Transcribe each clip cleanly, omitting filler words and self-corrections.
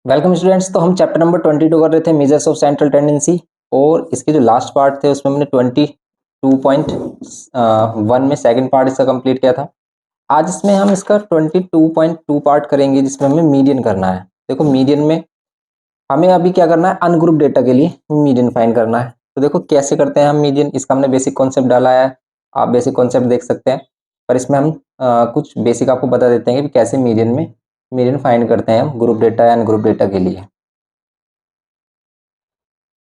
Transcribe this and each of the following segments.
Welcome students. तो हम chapter number 22 कर रहे थे, मेजर्स ऑफ सेंट्रल टेंडेंसी, और इसके जो लास्ट पार्ट थे उसमें हमने 22.1 में सेकंड पार्ट इसका कंप्लीट किया था। आज इसमें हम इसका 22.2 पार्ट करेंगे, जिसमें हमें मीडियन करना है। देखो, मीडियन में हमें अभी क्या करना है, अनग्रुप डेटा के लिए मीडियन फाइंड करना है। तो देखो कैसे करते हैं हम मीडियन, इसका हमने बेसिक कॉन्सेप्ट डाला है, आप बेसिक कॉन्सेप्ट देख सकते हैं। पर इसमें हम कुछ बेसिक आपको बता देते हैं कि कैसे मीडियन फाइंड करते हैं हम ग्रुप डेटा या अनग्रुप डेटा के लिए।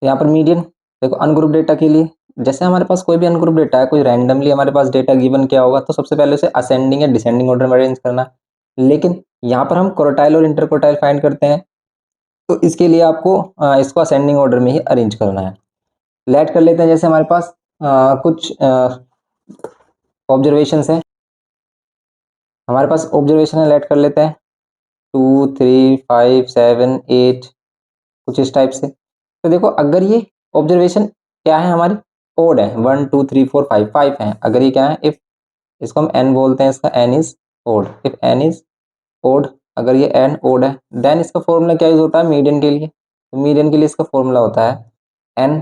यहाँ पर मीडियन देखो, अनग्रुप डेटा के लिए जैसे हमारे पास कोई भी अनग्रुप डेटा है, कोई रैंडमली हमारे पास डेटा गिवन क्या होगा, तो सबसे पहले उसे असेंडिंग या डिसेंडिंग ऑर्डर में अरेंज करना। लेकिन यहाँ पर हम क्वार्टाइल और इंटरक्वार्टाइल फाइंड करते हैं, तो इसके लिए आपको इसको असेंडिंग ऑर्डर में ही अरेंज करना है। लेट कर लेते हैं, जैसे हमारे पास कुछ ऑब्जर्वेशन है, हमारे पास ऑब्जर्वेशन है, लेट कर लेते हैं 2, 3, 5, 7, 8, कुछ इस टाइप से। तो देखो, अगर ये ऑब्जर्वेशन क्या है, हमारी ओड है, 1, 2, 3, 4, 5, 5 है। अगर ये क्या है, इफ इसको हम एन बोलते हैं, इसका n is odd, if n is odd, अगर ये एन ओड है, देन इसका फॉर्मूला क्या यूज होता है मीडियन के लिए। तो मीडियन के लिए इसका फॉर्मूला होता है n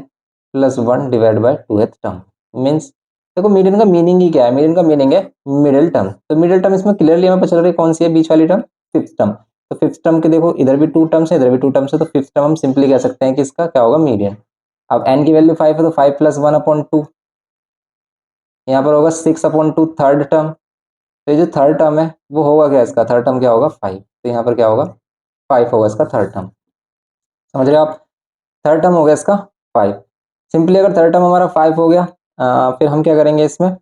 plus 1 divide by 2th term. Means देखो, मीडियन का मीनिंग ही क्या है, मीडियन का मीनिंग है मिडिल टर्म। तो मिडिल टर्म इसमें क्लियरली हमें पता चल रही है कौन सी है, बीच वाली टर्म, फिफ्थ टर्म। तो फिफ्थ टर्म के देखो, इधर भी 2 टर्म्स है, इधर भी 2 टर्म्स है, तो फिफ्थ टर्म हम सिंपली कह सकते हैं कि इसका क्या होगा, मीडियन। अब एन की वैल्यू 5 है, तो 5 प्लस 1/2, यहाँ पर होगा 6/2 थर्ड टर्म। तो ये जो थर्ड टर्म है वो होगा क्या, इसका थर्ड टर्म क्या होगा, 5। तो यहाँ पर क्या होगा, 5 होगा इसका थर्ड टर्म। समझ रहे हो आप, थर्ड टर्म हो गया इसका 5। सिंपली अगर थर्ड टर्म हमारा 5 हो गया, फिर हम क्या करेंगे इसमें,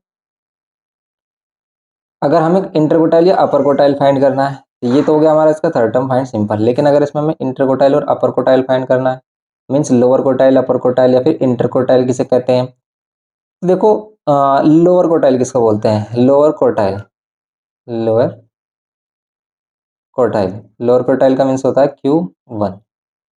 अगर हमें इंटरकोटाइल या अपर कोटाइल फाइंड करना है, तो ये तो हो गया हमारा इसका थर्ड टर्म फाइंड सिंपल। लेकिन अगर इसमें हमें इंटरकोटाइल और अपर कोटाइल फाइंड करना है, means lower quartile, upper quartile, या फिर इंटरकोटाइल किसे कहते हैं, तो देखो, लोअर कोटाइल किसको बोलते हैं, lower quartile, lower quartile, lower quartile का मीन्स होता है Q1।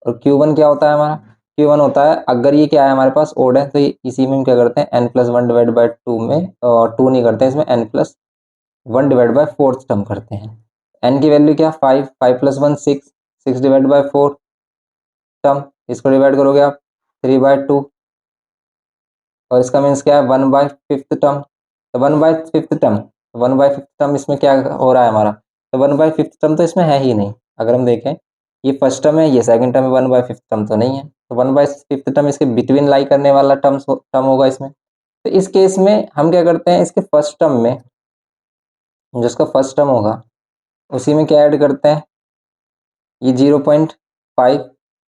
और Q1 क्या होता है हमारा, Q1 होता है, अगर ये क्या है हमारे पास ओड है, तो इसी में हम क्या करते हैं, n+1 डिवाइड बाई 2 में, और 2 नहीं करते हैं इसमें, n+1 divide by 4th term करते हैं। n की वैल्यू क्या, 5, 5 प्लस 1 6, 6 डिवाइड बाई 4 टर्म, इसको डिवाइड करोगे आप 3/2, और इसका मीन्स क्या है, 1/5th टर्म। तो 1/5th टर्म, 1/5th टर्म इसमें क्या हो रहा है हमारा, तो 1/5th टर्म तो इसमें है ही नहीं। अगर हम देखें, ये फर्स्ट टर्म है, ये सेकंड टर्म है, 1/5th टर्म तो नहीं है। तो 1/5th टर्म इसके बिटवीन लाई करने वाला टर्म होगा इसमें। तो इस केस में हम क्या करते हैं, इसके फर्स्ट टर्म में, जिसका फर्स्ट टर्म होगा उसी में क्या ऐड करते हैं, ये 0.5,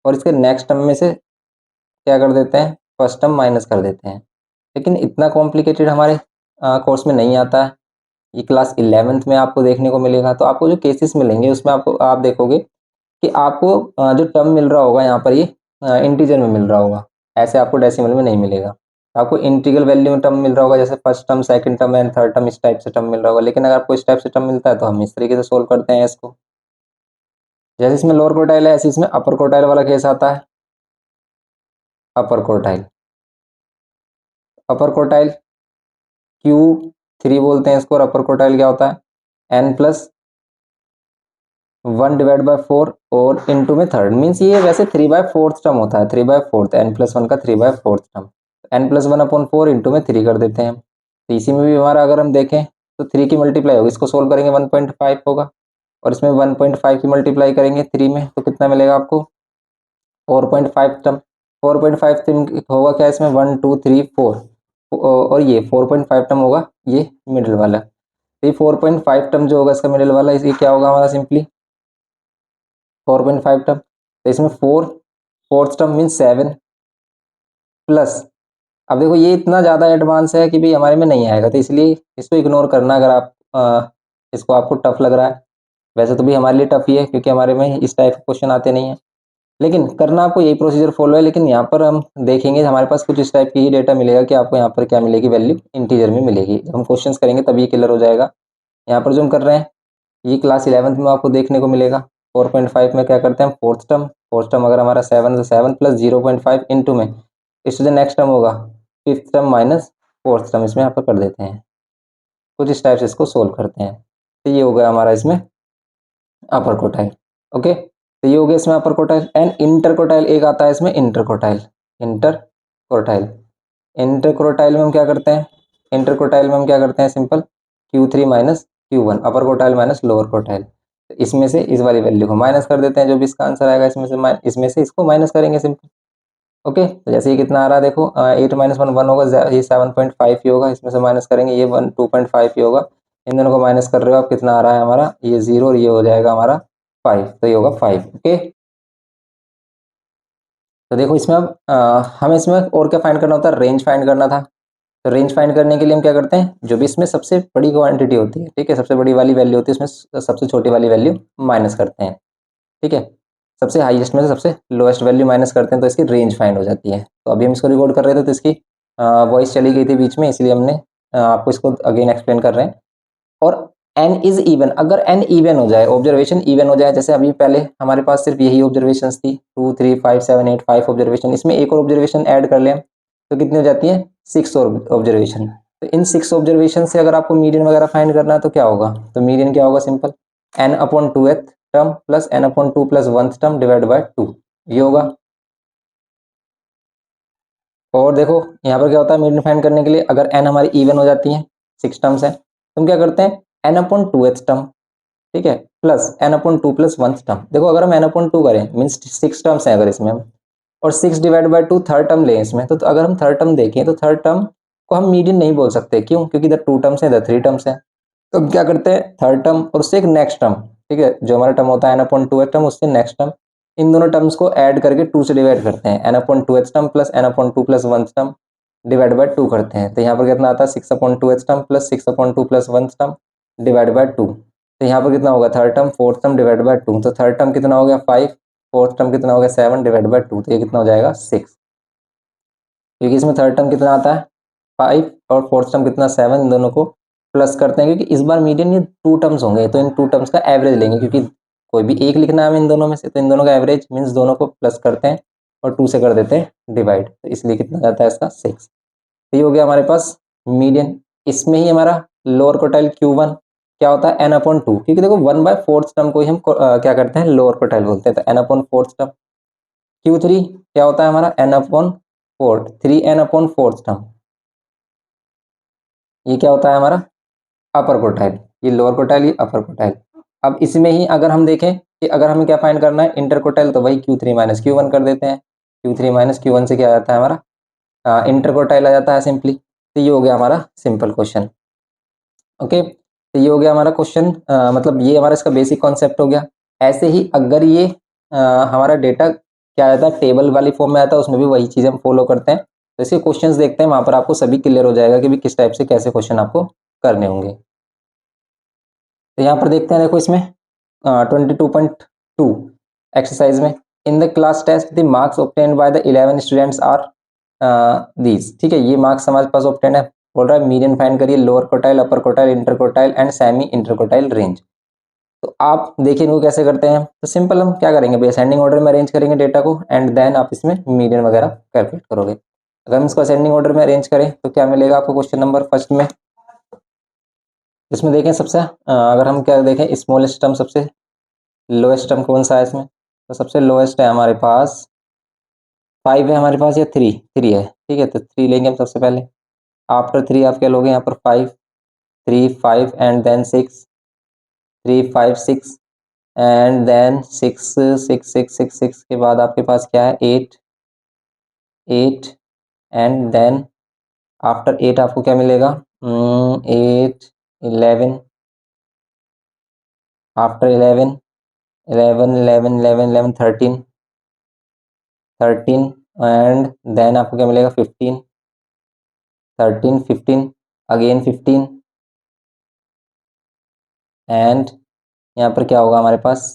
और इसके नेक्स्ट टर्म में से क्या कर देते हैं, फर्स्ट टर्म माइनस कर देते हैं। लेकिन इतना कॉम्प्लिकेटेड हमारे कोर्स में नहीं आता है, ये क्लास 11th में आपको देखने को मिलेगा। तो आपको जो केसेस मिलेंगे उसमें आपको, आप देखोगे कि आपको जो टर्म मिल रहा होगा यहाँ पर, ये इंटीजर में मिल रहा होगा, ऐसे आपको डेसिमल में नहीं मिलेगा। आपको इंटीग्रल वैल्यू में टर्म मिल रहा होगा, जैसे first term, second term and third term, इस टाइप से टर्म मिल रहा होगा। लेकिन अगर आपको इस टाइप से टर्म मिलता है तो हम इस तरीके से सोल्व करते हैं इसको। जैसे इसमें लोअर कोटाइल है, ऐसे इसमें अपर कोटाइल वाला केस आता है। अपर कोटाइल, अपर कोटाइल Q3 बोलते हैं इसको, और अपर कोटाइल क्या होता है, n+1 डिवाइड बाई 4 और इंटू में थर्ड। मीन्स ये वैसे 3/4th टर्म होता है, 3/4th, n+1 का 3/4th टर्म, n+1/4 इंटू में 3 कर देते हैं। तो इसी में भी हमारा अगर हम देखें तो 3 की मल्टीप्लाई होगी, इसको सोल्व करेंगे 1.5 होगा, और इसमें 1.5 की मल्टीप्लाई करेंगे 3 में, तो कितना मिलेगा आपको, 4.5 टर्म। 4.5 टर्म होगा क्या इसमें, 1, 2, 3, 4, और ये 4.5 टर्म होगा, ये मिडिल वाला। तो ये 4.5 टर्म जो होगा इसका मिडिल वाला, ये क्या होगा हमारा, सिंपली 4.5 टर्म। तो इसमें 4, फोर्थ टर्म मीन 7 प्लस, अब देखो ये इतना ज़्यादा एडवांस है कि भाई हमारे में नहीं आएगा, तो इसलिए इसको इग्नोर करना अगर आप इसको आपको टफ लग रहा है। वैसे तो भी हमारे लिए टफ ही है, क्योंकि हमारे में इस टाइप के क्वेश्चन आते नहीं है, लेकिन करना आपको यही प्रोसीजर फॉलो है। लेकिन यहाँ पर हम देखेंगे हमारे पास कुछ इस टाइप की ही डेटा मिलेगा कि आपको यहाँ पर क्या मिलेगी, वैल्यू इंटीजर में मिलेगी। जब हम क्वेश्चंस करेंगे तभी क्लियर हो जाएगा। यहाँ पर जो हम कर रहे हैं, ये क्लास 11th में आपको देखने को मिलेगा। 4.5 में क्या करते हैं, फोर्थ टर्म अगर हमारा 7 तो 7 प्लस 0.5 इंटू में, इससे जो नेक्स्ट टर्म होगा fifth term minus fourth term, इसमें यहाँ पर कर देते हैं। कुछ इस टाइप से इसको सोल्व करते हैं। तो ये हो गया हमारा इसमें अपर कोटाइल। ओके, तो ये हो गया इसमें अपर क्वार्टाइल। एंड इंटर क्वार्टाइल एक आता है इसमें, inter quartile. Inter quartile, inter quartile में हम क्या करते हैं, इंटर क्वार्टाइल में हम क्या करते हैं, सिंपल Q3 माइनस Q1, अपर क्वार्टाइल माइनस लोअर क्वार्टाइल। इसमें से इस वाली वैल्यू को माइनस कर देते हैं, जो भी इसका आंसर आएगा इसमें से इसको माइनस करेंगे सिंपल। ओके, तो जैसे ये कितना आ रहा है देखो, 8 माइनस 1 1 होगा, ये 7.5 ही होगा, इसमें से माइनस करेंगे, ये 1 2.5 ही होगा। इन दोनों को माइनस कर रहे हो आप, कितना आ रहा है हमारा, ये 0 और ये हो जाएगा हमारा 5, तो ये होगा 5। ओके, तो देखो इसमें अब हमें इसमें और क्या फाइंड करना होता है, रेंज फाइंड करना था। तो रेंज फाइंड करने के लिए हम क्या करते हैं, जो भी इसमें सबसे बड़ी क्वांटिटी होती है, ठीक है, सबसे बड़ी वाली वैल्यू होती है, इसमें सबसे छोटी वाली वैल्यू माइनस करते हैं, ठीक है। सबसे हाईएस्ट में से सबसे लोएस्ट वैल्यू माइनस करते हैं, तो इसकी रेंज फाइंड हो जाती है। तो अभी हम इसको रिकॉर्ड कर रहे थे, तो इसकी वॉइस चली गई थी बीच में, इसलिए हमने आपको इसको अगेन एक्सप्लेन कर रहे हैं। और n इज इवन, अगर n इवन हो जाए, ऑब्जर्वेशन इवन हो जाए, जैसे अभी पहले हमारे पास सिर्फ यही ऑब्जर्वेशन थी, 2 3 5 7 8 5 ऑब्जर्वेशन, इसमें एक और ऑब्जर्वेशन ऐड कर लें तो कितनी हो जाती है, 6 ऑब्जर्वेशन। तो इन 6 ऑब्जर्वेशन से अगर आपको मीडियन वगैरह फाइंड करना है तो क्या होगा, तो मीडियन क्या होगा, simple n/2th term plus n/2 plus 1th term divide by 2, ये होगा। और देखो यहाँ पर क्या होता है, मीडियन फाइंड करने के लिए अगर n हमारी इवन हो जाती है, 6 टर्म्स है, तो हम क्या करते हैं, n/2th टर्म, ठीक है, plus n/2 plus 1th term. देखो अगर हम n/2 करें मीन्स 6 टर्म्स हैं अगर इसमें हम, और 6 डिवाइड बाय 2 थर्ड टर्म लें इसमें, तो अगर हम थर्ड टर्म देखें तो थर्ड टर्म को हम मीडियन नहीं बोल सकते, क्यों, क्योंकि इधर 2 टर्म्स है, इधर 3 टर्म्स है। तो हम क्या करते हैं, थर्ड टर्म और उससे एक नेक्स्ट टर्म, ठीक है, जो हमारा टर्म होता है n/2th टर्म, उससे नेक्स्ट टर्म, इन दोनों टर्म्स को ऐड करके 2 से डिवाइड करते हैं, n/2th term plus n/2 plus 1th term divide by 2 करते हैं। तो यहाँ पर कितना आता है, 6/2th term plus 6/2 plus 1th term divide by 2। तो यहाँ पर कितना होगा, third term, fourth term divide by 2, तो थर्ड टर्म कितना हो गया 5, फोर्थ टर्म कितना हो गया 7 डिवाइड बाय 2, तो ये कितना हो जाएगा 6, क्योंकि इसमें थर्ड टर्म कितना आता है 5 और फोर्थ टर्म कितना 7, इन दोनों को प्लस करते हैं, क्योंकि इस बार मीडियन ये 2 टर्म्स होंगे, तो इन 2 टर्म्स का एवरेज लेंगे, क्योंकि कोई भी एक लिखना है हमें इन दोनों में से, तो इन दोनों का एवरेज मीन्स दोनों को प्लस करते हैं और 2 से कर देते हैं डिवाइड, तो इसलिए कितना जाता है इसका 6। तो ये हो गया हमारे पास मीडियन। इसमें ही हमारा लोअर क्वार्टाइल Q1 क्या होता है, n/2, क्योंकि देखो 1/4 टर्म को ही हम क्या करते हैं, लोअर क्वार्टाइल बोलते हैं, तो n/4 टर्म। Q3 क्या होता है हमारा, n/4, 3n/4 टर्म, ये क्या होता है हमारा अपर क्वार्टाइल, ये लोअर क्वार्टाइल, ये अपर क्वार्टाइल। अब इसमें ही अगर हम देखें कि अगर हमें क्या फाइंड करना है, इंटर क्वार्टाइल, तो वही Q3 माइनस Q1 कर देते हैं, Q3 माइनस Q1 से क्या आ जाता है हमारा इंटर क्वार्टाइल आ जाता है सिंपली। तो ये हो गया हमारा सिंपल क्वेश्चन। ओके, तो ये हो गया हमारा क्वेश्चन, मतलब ये हमारा इसका बेसिक कॉन्सेप्ट हो गया। ऐसे ही अगर ये हमारा डेटा क्या आता है, टेबल वाली फॉर्म में आता है, उसमें भी वही चीज़ हम फॉलो करते हैं। तो इसके क्वेश्चंस देखते हैं, वहाँ पर आपको सभी क्लियर हो जाएगा कि भी किस टाइप से कैसे क्वेश्चन आपको करने होंगे। तो यहाँ पर देखते हैं, देखो इसमें 22.2 एक्सरसाइज में, in the class test the marks obtained by the 11 students are these, ठीक है, ये मार्क्स हमारे पास ऑब्टेन है, बोल रहा है मीडियन फाइंड करिए, lower quartile, upper quartile, inter quartile and semi inter quartile range. तो आप देखिए इनको कैसे करते हैं, तो सिंपल हम क्या करेंगे, असेंडिंग ऑर्डर में अरेंज करेंगे डेटा को, एंड देन आप इसमें मीडियन वगैरह कैलकुलेट करोगे। अगर हम इसको असेंडिंग ऑर्डर में अरेंज करें तो क्या मिलेगा आपको, क्वेश्चन नंबर फर्स्ट में, इसमें देखें सबसे अगर हम क्या देखें, स्मॉलेस्ट टर्म सबसे लोएस्ट टर्म कौन सा है इसमें, तो सबसे लोएस्ट है हमारे पास 5 है हमारे पास, या 3 है, ठीक है, तो 3 लेंगे हम सबसे पहले। आफ्टर 3 आप क्या लोगे यहाँ पर 5, 3 5 एंड देन 6, 3 5 6 एंड देन 6 6 6 6 6 के बाद आपके पास क्या है 8 8 एंड देन आफ्टर 8 आपको क्या मिलेगा 8 11, आफ्टर 11 11 11 11 11 13 13 एंड देन आपको क्या मिलेगा 15 13 15 अगेन 15 एंड यहाँ पर क्या होगा हमारे पास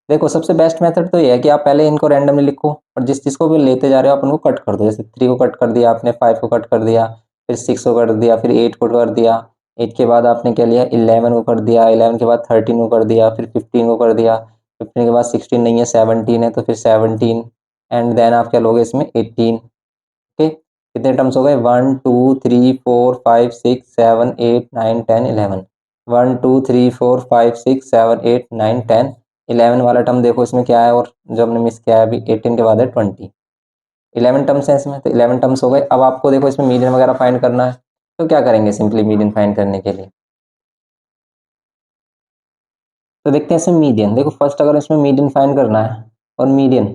देखो सबसे बेस्ट मेथड तो ये है कि आप पहले इनको रैंडमली लिखो और जिस चीज़ को भी लेते जा रहे हो आप उनको कट कर दो, जैसे 3 को कट कर दिया आपने, 5 को कट कर दिया, फिर 6 को कर दिया, फिर 8 को कर दिया, 8 के बाद आपने क्या लिया 11 को कर दिया, 11 के बाद 13 को कर दिया, फिर 15 को कर दिया, 15 के बाद 16 नहीं है 17 है तो फिर 17 एंड देन आप क्या लोगे इसमें 18। ओके, कितने टर्म्स हो गए 1 2 3 4 5 6 7 8 9 10 11, 1 2 3 4 5 6 7 8 9 10 11 वाला टर्म देखो इसमें क्या है, और जो हमने मिस किया है अभी 18 के बाद है 20। 11 टर्म्स है इसमें, तो 11 टर्म्स हो गए। अब आपको देखो इसमें मीडियन वगैरह फाइंड करना है, तो क्या करेंगे सिंपली मीडियन फाइंड करने के लिए। तो देखते हैं इसमें मीडियन, देखो फर्स्ट अगर इसमें मीडियन फाइंड करना है, और मीडियन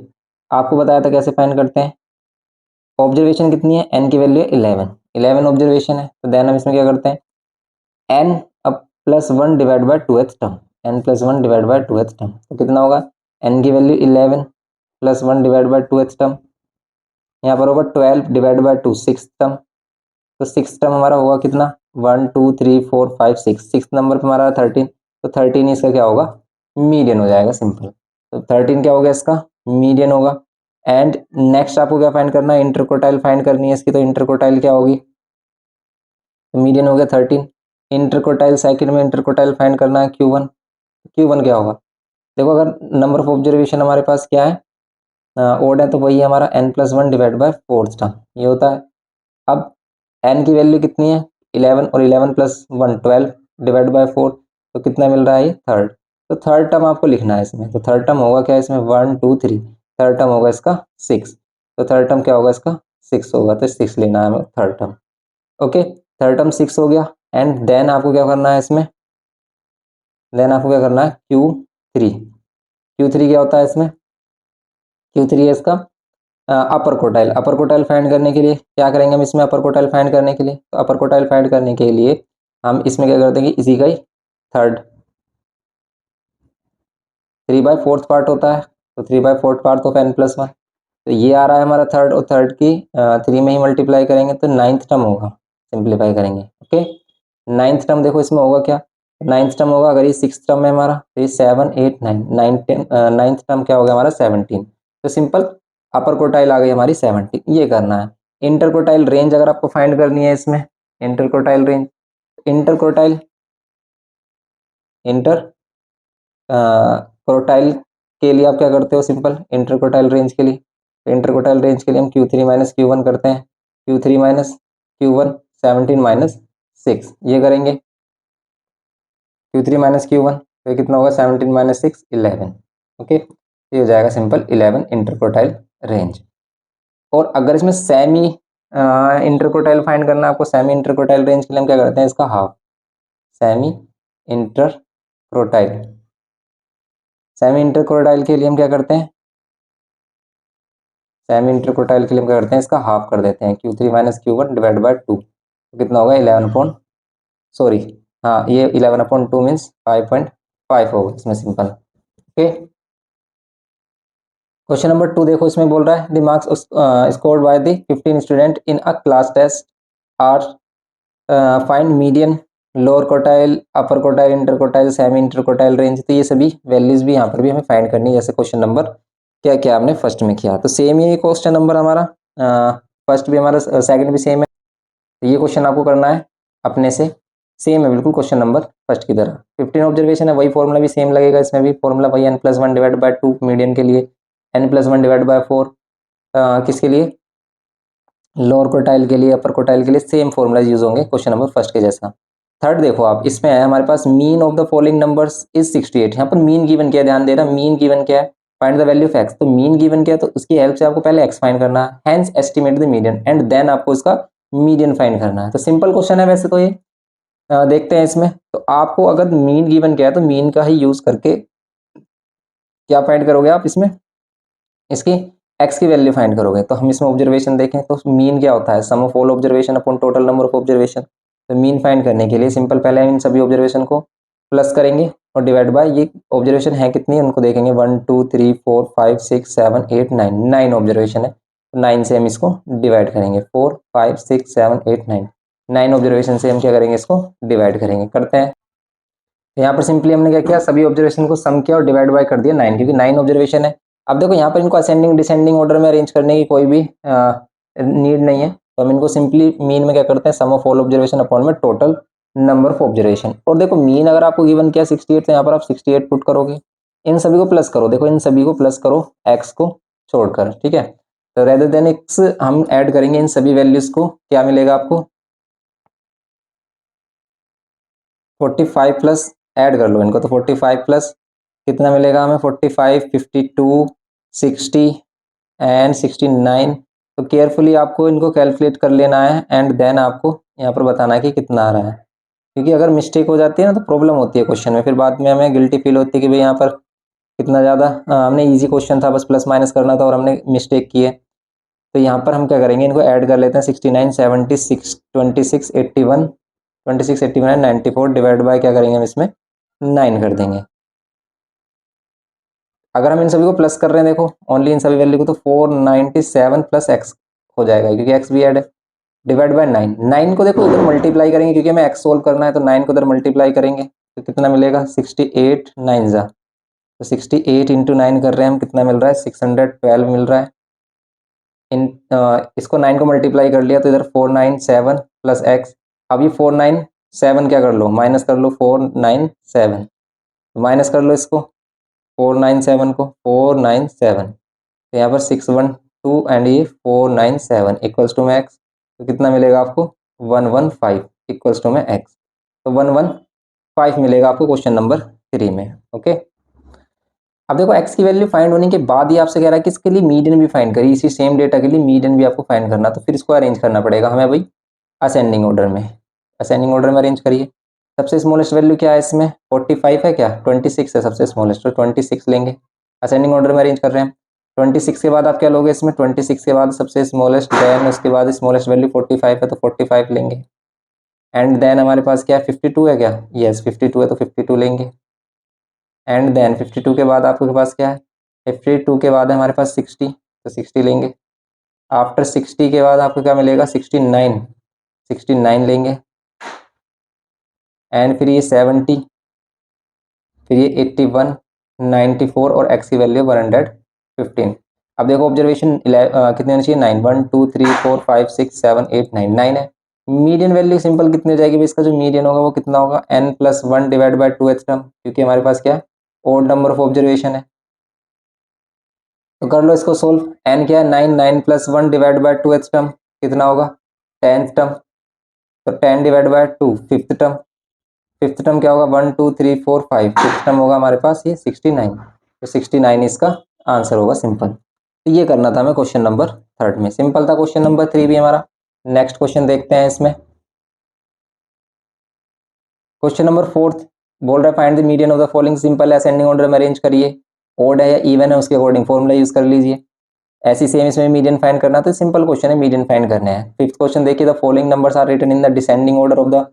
आपको बताया था कैसे फाइंड करते हैं। ऑब्जर्वेशन कितनी है, एन की वैल्यू है 11, 11 ऑब्जर्वेशन है, तो देन हम इसमें क्या करते हैं, एन अब plus one divide by two एथ term, n plus one divide by two एथ टर्म, तो कितना होगा, एन की value 11 plus one divide by two एथ टर्म, यहाँ पर होगा 12 divide by two, six term, तो सिक्स टर्म हमारा होगा कितना, 1 2 3 4 5 6, सिक्स नंबर पर हमारा 13, तो 13 इसका क्या होगा, मीडियन हो जाएगा सिंपल। तो 13 क्या हो गया इसका, मीडियन होगा। एंड नेक्स्ट आपको क्या फाइंड करना है, इंटरकोटाइल फाइंड करनी है इसकी, तो इंटरकोटाइल क्या होगी, तो मीडियन हो गया 13। इंटरकोटाइल सेकंड में इंटरकोटाइल फाइंड करना है Q1, Q1 क्या होगा, देखो अगर नंबर ऑफ ऑब्जर्वेशन हमारे पास क्या है, ओड है, तो वही हमारा n plus one divide by fourth term, ये होता है। अब n की वैल्यू कितनी है 11, और 11 plus one 12 divide by four, तो कितना मिल रहा है ये थर्ड, तो थर्ड टर्म आपको लिखना है इसमें, तो थर्ड टर्म होगा क्या इसमें 1 2 3, थर्ड टर्म होगा इसका 6, तो थर्ड टर्म क्या होगा इसका 6 होगा, तो 6 लेना है हमें third term. Okay, third term 6 हो गया। एंड देन आपको क्या करना है इसमें, देन आपको क्या करना है Q3, Q3 क्या होता है इसमें, Q3 है इसका अपर कोटाइल, अपर कोटाइल फाइंड करने के लिए क्या करेंगे हम इसमें, अपर कोटाइल फाइंड करने के लिए, तो अपर कोटाइल फाइंड करने के लिए हम इसमें क्या करते हैं कि इसी का ही थर्ड 3/4 पार्ट होता है, तो 3/4 part of n plus one, तो ये आ रहा है हमारा थर्ड, और थर्ड की 3 में ही मल्टीप्लाई करेंगे तो नाइन्थ टर्म होगा, सिंप्लीफाई करेंगे। ओके, नाइन्थ टर्म देखो इसमें होगा क्या, नाइन्थ टर्म होगा, अगर ये सिक्स टर्म है हमारा, तो ये 7 8 9 नाइन्थ टर्म क्या होगा हमारा 17, तो सिंपल अपर कोटाइल आ गई हमारी 17, ये करना है। इंटर कोटाइल रेंज अगर आपको फाइंड करनी है इसमें, inter quartile range, interquartile, interquartile के लिए आप क्या करते हो, सिंपल इंटर क्रोटाइल रेंज के लिए, इंटर क्रोटाइल रेंज के लिए हम Q3 माइनस Q1 करते हैं, Q3 माइनस Q1 17 माइनस 6, ये करेंगे Q3 माइनस Q1, तो कितना होगा 17 माइनस 6 11। ओके, ये हो जाएगा सिंपल 11 इंटर क्रोटाइल रेंज। और अगर इसमें सेमी इंटर क्रोटाइल फाइंड करना है आपको, सेमी इंटर क्रोटाइल रेंज के लिए हम क्या करते हैं इसका half, semi interquartile, semi interquartile के लिए हम क्या करते हैं, सेमी इंटरकोटाइल के लिए हम क्या करते हैं इसका हाफ कर देते हैं, Q3 minus Q1 divide by to, तो कितना होगा 11 अपॉन, सॉरी हाँ ये 11/2 मीन्स 5.5 होगा इसमें सिंपल। ओके, क्वेश्चन नंबर 2 देखो, इसमें बोल रहा है the marks scored by the 15 student in a class test are find median lower quartile upper quartile inter quartile semi inter quartile range, तो ये सभी वैल्यूज भी यहाँ पर भी हमें फाइंड करनी है, जैसे क्वेश्चन नंबर क्या क्या हमने फर्स्ट में किया, तो सेम ही क्वेश्चन नंबर हमारा फर्स्ट भी हमारा सेकंड भी सेम है, तो ये क्वेश्चन आपको करना है अपने से, सेम है बिल्कुल क्वेश्चन नंबर फर्स्ट की तरह, 15 ऑब्जर्वेशन है, वही फॉर्मूला भी सेम लगेगा, इसमें भी फॉर्मूला वही n plus one divide by to median के लिए, n plus one divide by four किसके लिए, लोअर कोटाइल के लिए, अपर कोटाइल के लिए सेम फॉर्मूला यूज होंगे क्वेश्चन नंबर फर्स्ट के जैसा। थर्ड देखो आप, इसमें है हमारे पास mean of the following numbers is 68, यहाँ पर मीन गिवन क्या है, ध्यान देना मीन गिवन क्या है, find the value of x, तो मीन गिवन क्या है, तो उसकी हेल्प से आपको पहले एक्स फाइंड करना है, hence estimate the median and then आपको इसका मीडियन फाइंड करना है, तो सिंपल क्वेश्चन है वैसे तो ये। देखते हैं इसमें, तो आपको अगर मीन गिवन क्या है तो मीन का ही यूज करके क्या फाइंड करोगे आप इसमें, इसकी एक्स की वैल्यू फाइंड करोगे, तो हम इसमें ऑब्जर्वेशन देखें तो मीन क्या होता है, sum of all observation upon total number of observation, तो मीन फाइंड करने के लिए सिंपल पहले हम इन सभी ऑब्जर्वेशन को प्लस करेंगे और डिवाइड बाय ये ऑब्जर्वेशन है कितनी उनको देखेंगे 1 2 3 4 5 6 7 8 9, 9 ऑब्जर्वेशन है, तो 9 से हम इसको डिवाइड करेंगे, 4 5 6 7 8 9, 9 ऑब्जर्वेशन से हम क्या करेंगे इसको डिवाइड करेंगे, करते हैं। तो यहाँ पर सिंपली हमने क्या किया, सभी ऑब्जर्वेशन को सम किया और डिवाइड बाय कर दिया 9, क्योंकि 9 ऑब्जर्वेशन है। अब देखो यहाँ पर इनको असेंडिंग डिसेंडिंग ऑर्डर में अरेंज करने की कोई भी नीड नहीं है, तो हम इनको सिंपली मीन में क्या करते हैं, sum of all observation upon में टोटल नंबर ऑफ ऑब्जर्वेशन, और देखो मीन अगर आपको गिवन किया 68, तो यहाँ पर आप 68 पुट करोगे, इन सभी को प्लस करो, देखो इन सभी को प्लस करो एक्स को छोड़कर, ठीक है, तो रेदर देन एक्स हम ऐड करेंगे इन सभी वैल्यूज को, क्या मिलेगा आपको 45 प्लस, ऐड कर लो इनको, तो 45 प्लस कितना मिलेगा हमें 45, 52, 60 एंड 69। तो केयरफुली आपको इनको कैलकुलेट कर लेना है एंड देन आपको यहाँ पर बताना है कि कितना आ रहा है, क्योंकि अगर मिस्टेक हो जाती है ना तो प्रॉब्लम होती है क्वेश्चन में, फिर बाद में हमें गिल्टी फील होती है कि भाई यहाँ पर कितना ज़्यादा हमने इजी क्वेश्चन था, बस प्लस माइनस करना था और हमने मिस्टेक की है। तो यहाँ पर हम क्या करेंगे, इनको ऐड कर लेते हैं 69, 76, 26, 81, 26, 81 एंड 94 डिवाइड बाय क्या करेंगे हम इसमें 9 कर देंगे। अगर हम इन सभी को प्लस कर रहे हैं, देखो ओनली इन सभी वैल्यू को, तो 497 प्लस एक्स हो जाएगा क्योंकि एक्स भी ऐड है, डिवाइड बाय 9। 9 को देखो इधर मल्टीप्लाई करेंगे क्योंकि हमें एक्स सोल्व करना है, तो 9 को इधर मल्टीप्लाई करेंगे तो कितना मिलेगा 68 9 जा, तो 68 इंटू 9 कर रहे हैं हम, कितना मिल रहा है 612 मिल रहा है। इसको 9 को मल्टीप्लाई कर लिया तो इधर 497 प्लस एक्स। अब ये 497 क्या कर लो, माइनस कर लो 497, माइनस कर लो इसको 497 को, 497, तो यहाँ पर 612 एंड ये 497 इक्वल्स टू में एक्स, तो कितना मिलेगा आपको 115 इक्वल्स टू में एक्स, तो 115 मिलेगा आपको क्वेश्चन नंबर 3 में। ओके, अब देखो एक्स की वैल्यू फाइंड होने के बाद ही आपसे कह रहा है कि इसके लिए मीडियन भी फाइंड करिए, इसी सेम डेटा के लिए मीडियन भी आपको फाइंड करना, तो फिर इसको अरेंज करना पड़ेगा हमें भाई असेंडिंग ऑर्डर में। असेंडिंग ऑर्डर में अरेंज करिए। सबसे स्मॉलेस्ट वैल्यू क्या है इसमें 45 है, क्या 26 है सबसे स्मॉलेस्ट, तो 26 लेंगे। असेंडिंग ऑर्डर में अरेंज कर रहे हैं। 26 के बाद आप क्या लोगे इसमें, 26 के बाद सबसे स्मॉलेस्ट, देन उसके बाद स्मॉलेस्ट वैल्यू 45 है तो 45 लेंगे। एंड देन हमारे पास क्या है 52 है, क्या यस 52 है तो 52 लेंगे। एंड देन 52 के बाद आपके पास क्या है, 52 के बाद है हमारे पास 60, तो 60 लेंगे। आफ्टर 60 के बाद आपको क्या मिलेगा 69, 69 लेंगे। एंड फिर ये 70, फिर ये 81, 94 और एक्स की वैल्यू 115। अब देखो ऑब्जर्वेशन कितने होने चाहिए 9, 1 2 3 4 5 6 7 8 9, 9 है। मीडियन वैल्यू सिंपल कितनी हो जाएगी, इसका जो मीडियन होगा वो कितना होगा n+1 divide by 2h term, क्योंकि हमारे पास क्या ओड नंबर ऑफ ऑब्जर्वेशन है। तो कर लो इसको सोल्व, n क्या है 9, 9+1 डिवाइड बाय 2h टर्म कितना होगा 10th टर्म, तो 10 divide by 2 fifth term, fifth term क्या होगा 1 2 3 4 5, फिफ्थ टर्म होगा हमारे पास ये 69, तो 69 इसका आंसर होगा सिंपल। तो ये करना था हमें क्वेश्चन नंबर 3 में, सिंपल था क्वेश्चन नंबर 3 भी हमारा। नेक्स्ट क्वेश्चन देखते हैं इसमें। क्वेश्चन नंबर 4 बोल रहा है find the median of the following, simple है असेंडिंग ऑर्डर में अरेंज करिए, ओड है या इवन है उसके अकॉर्डिंग फॉर्मूला यूज कर लीजिए। ऐसी सेम इसमें मीडियन फाइंड करना, तो सिंपल क्वेश्चन है मीडियन फाइंड करने हैं। फिफ्थ क्वेश्चन देखिए, the following numbers are written in the descending order of the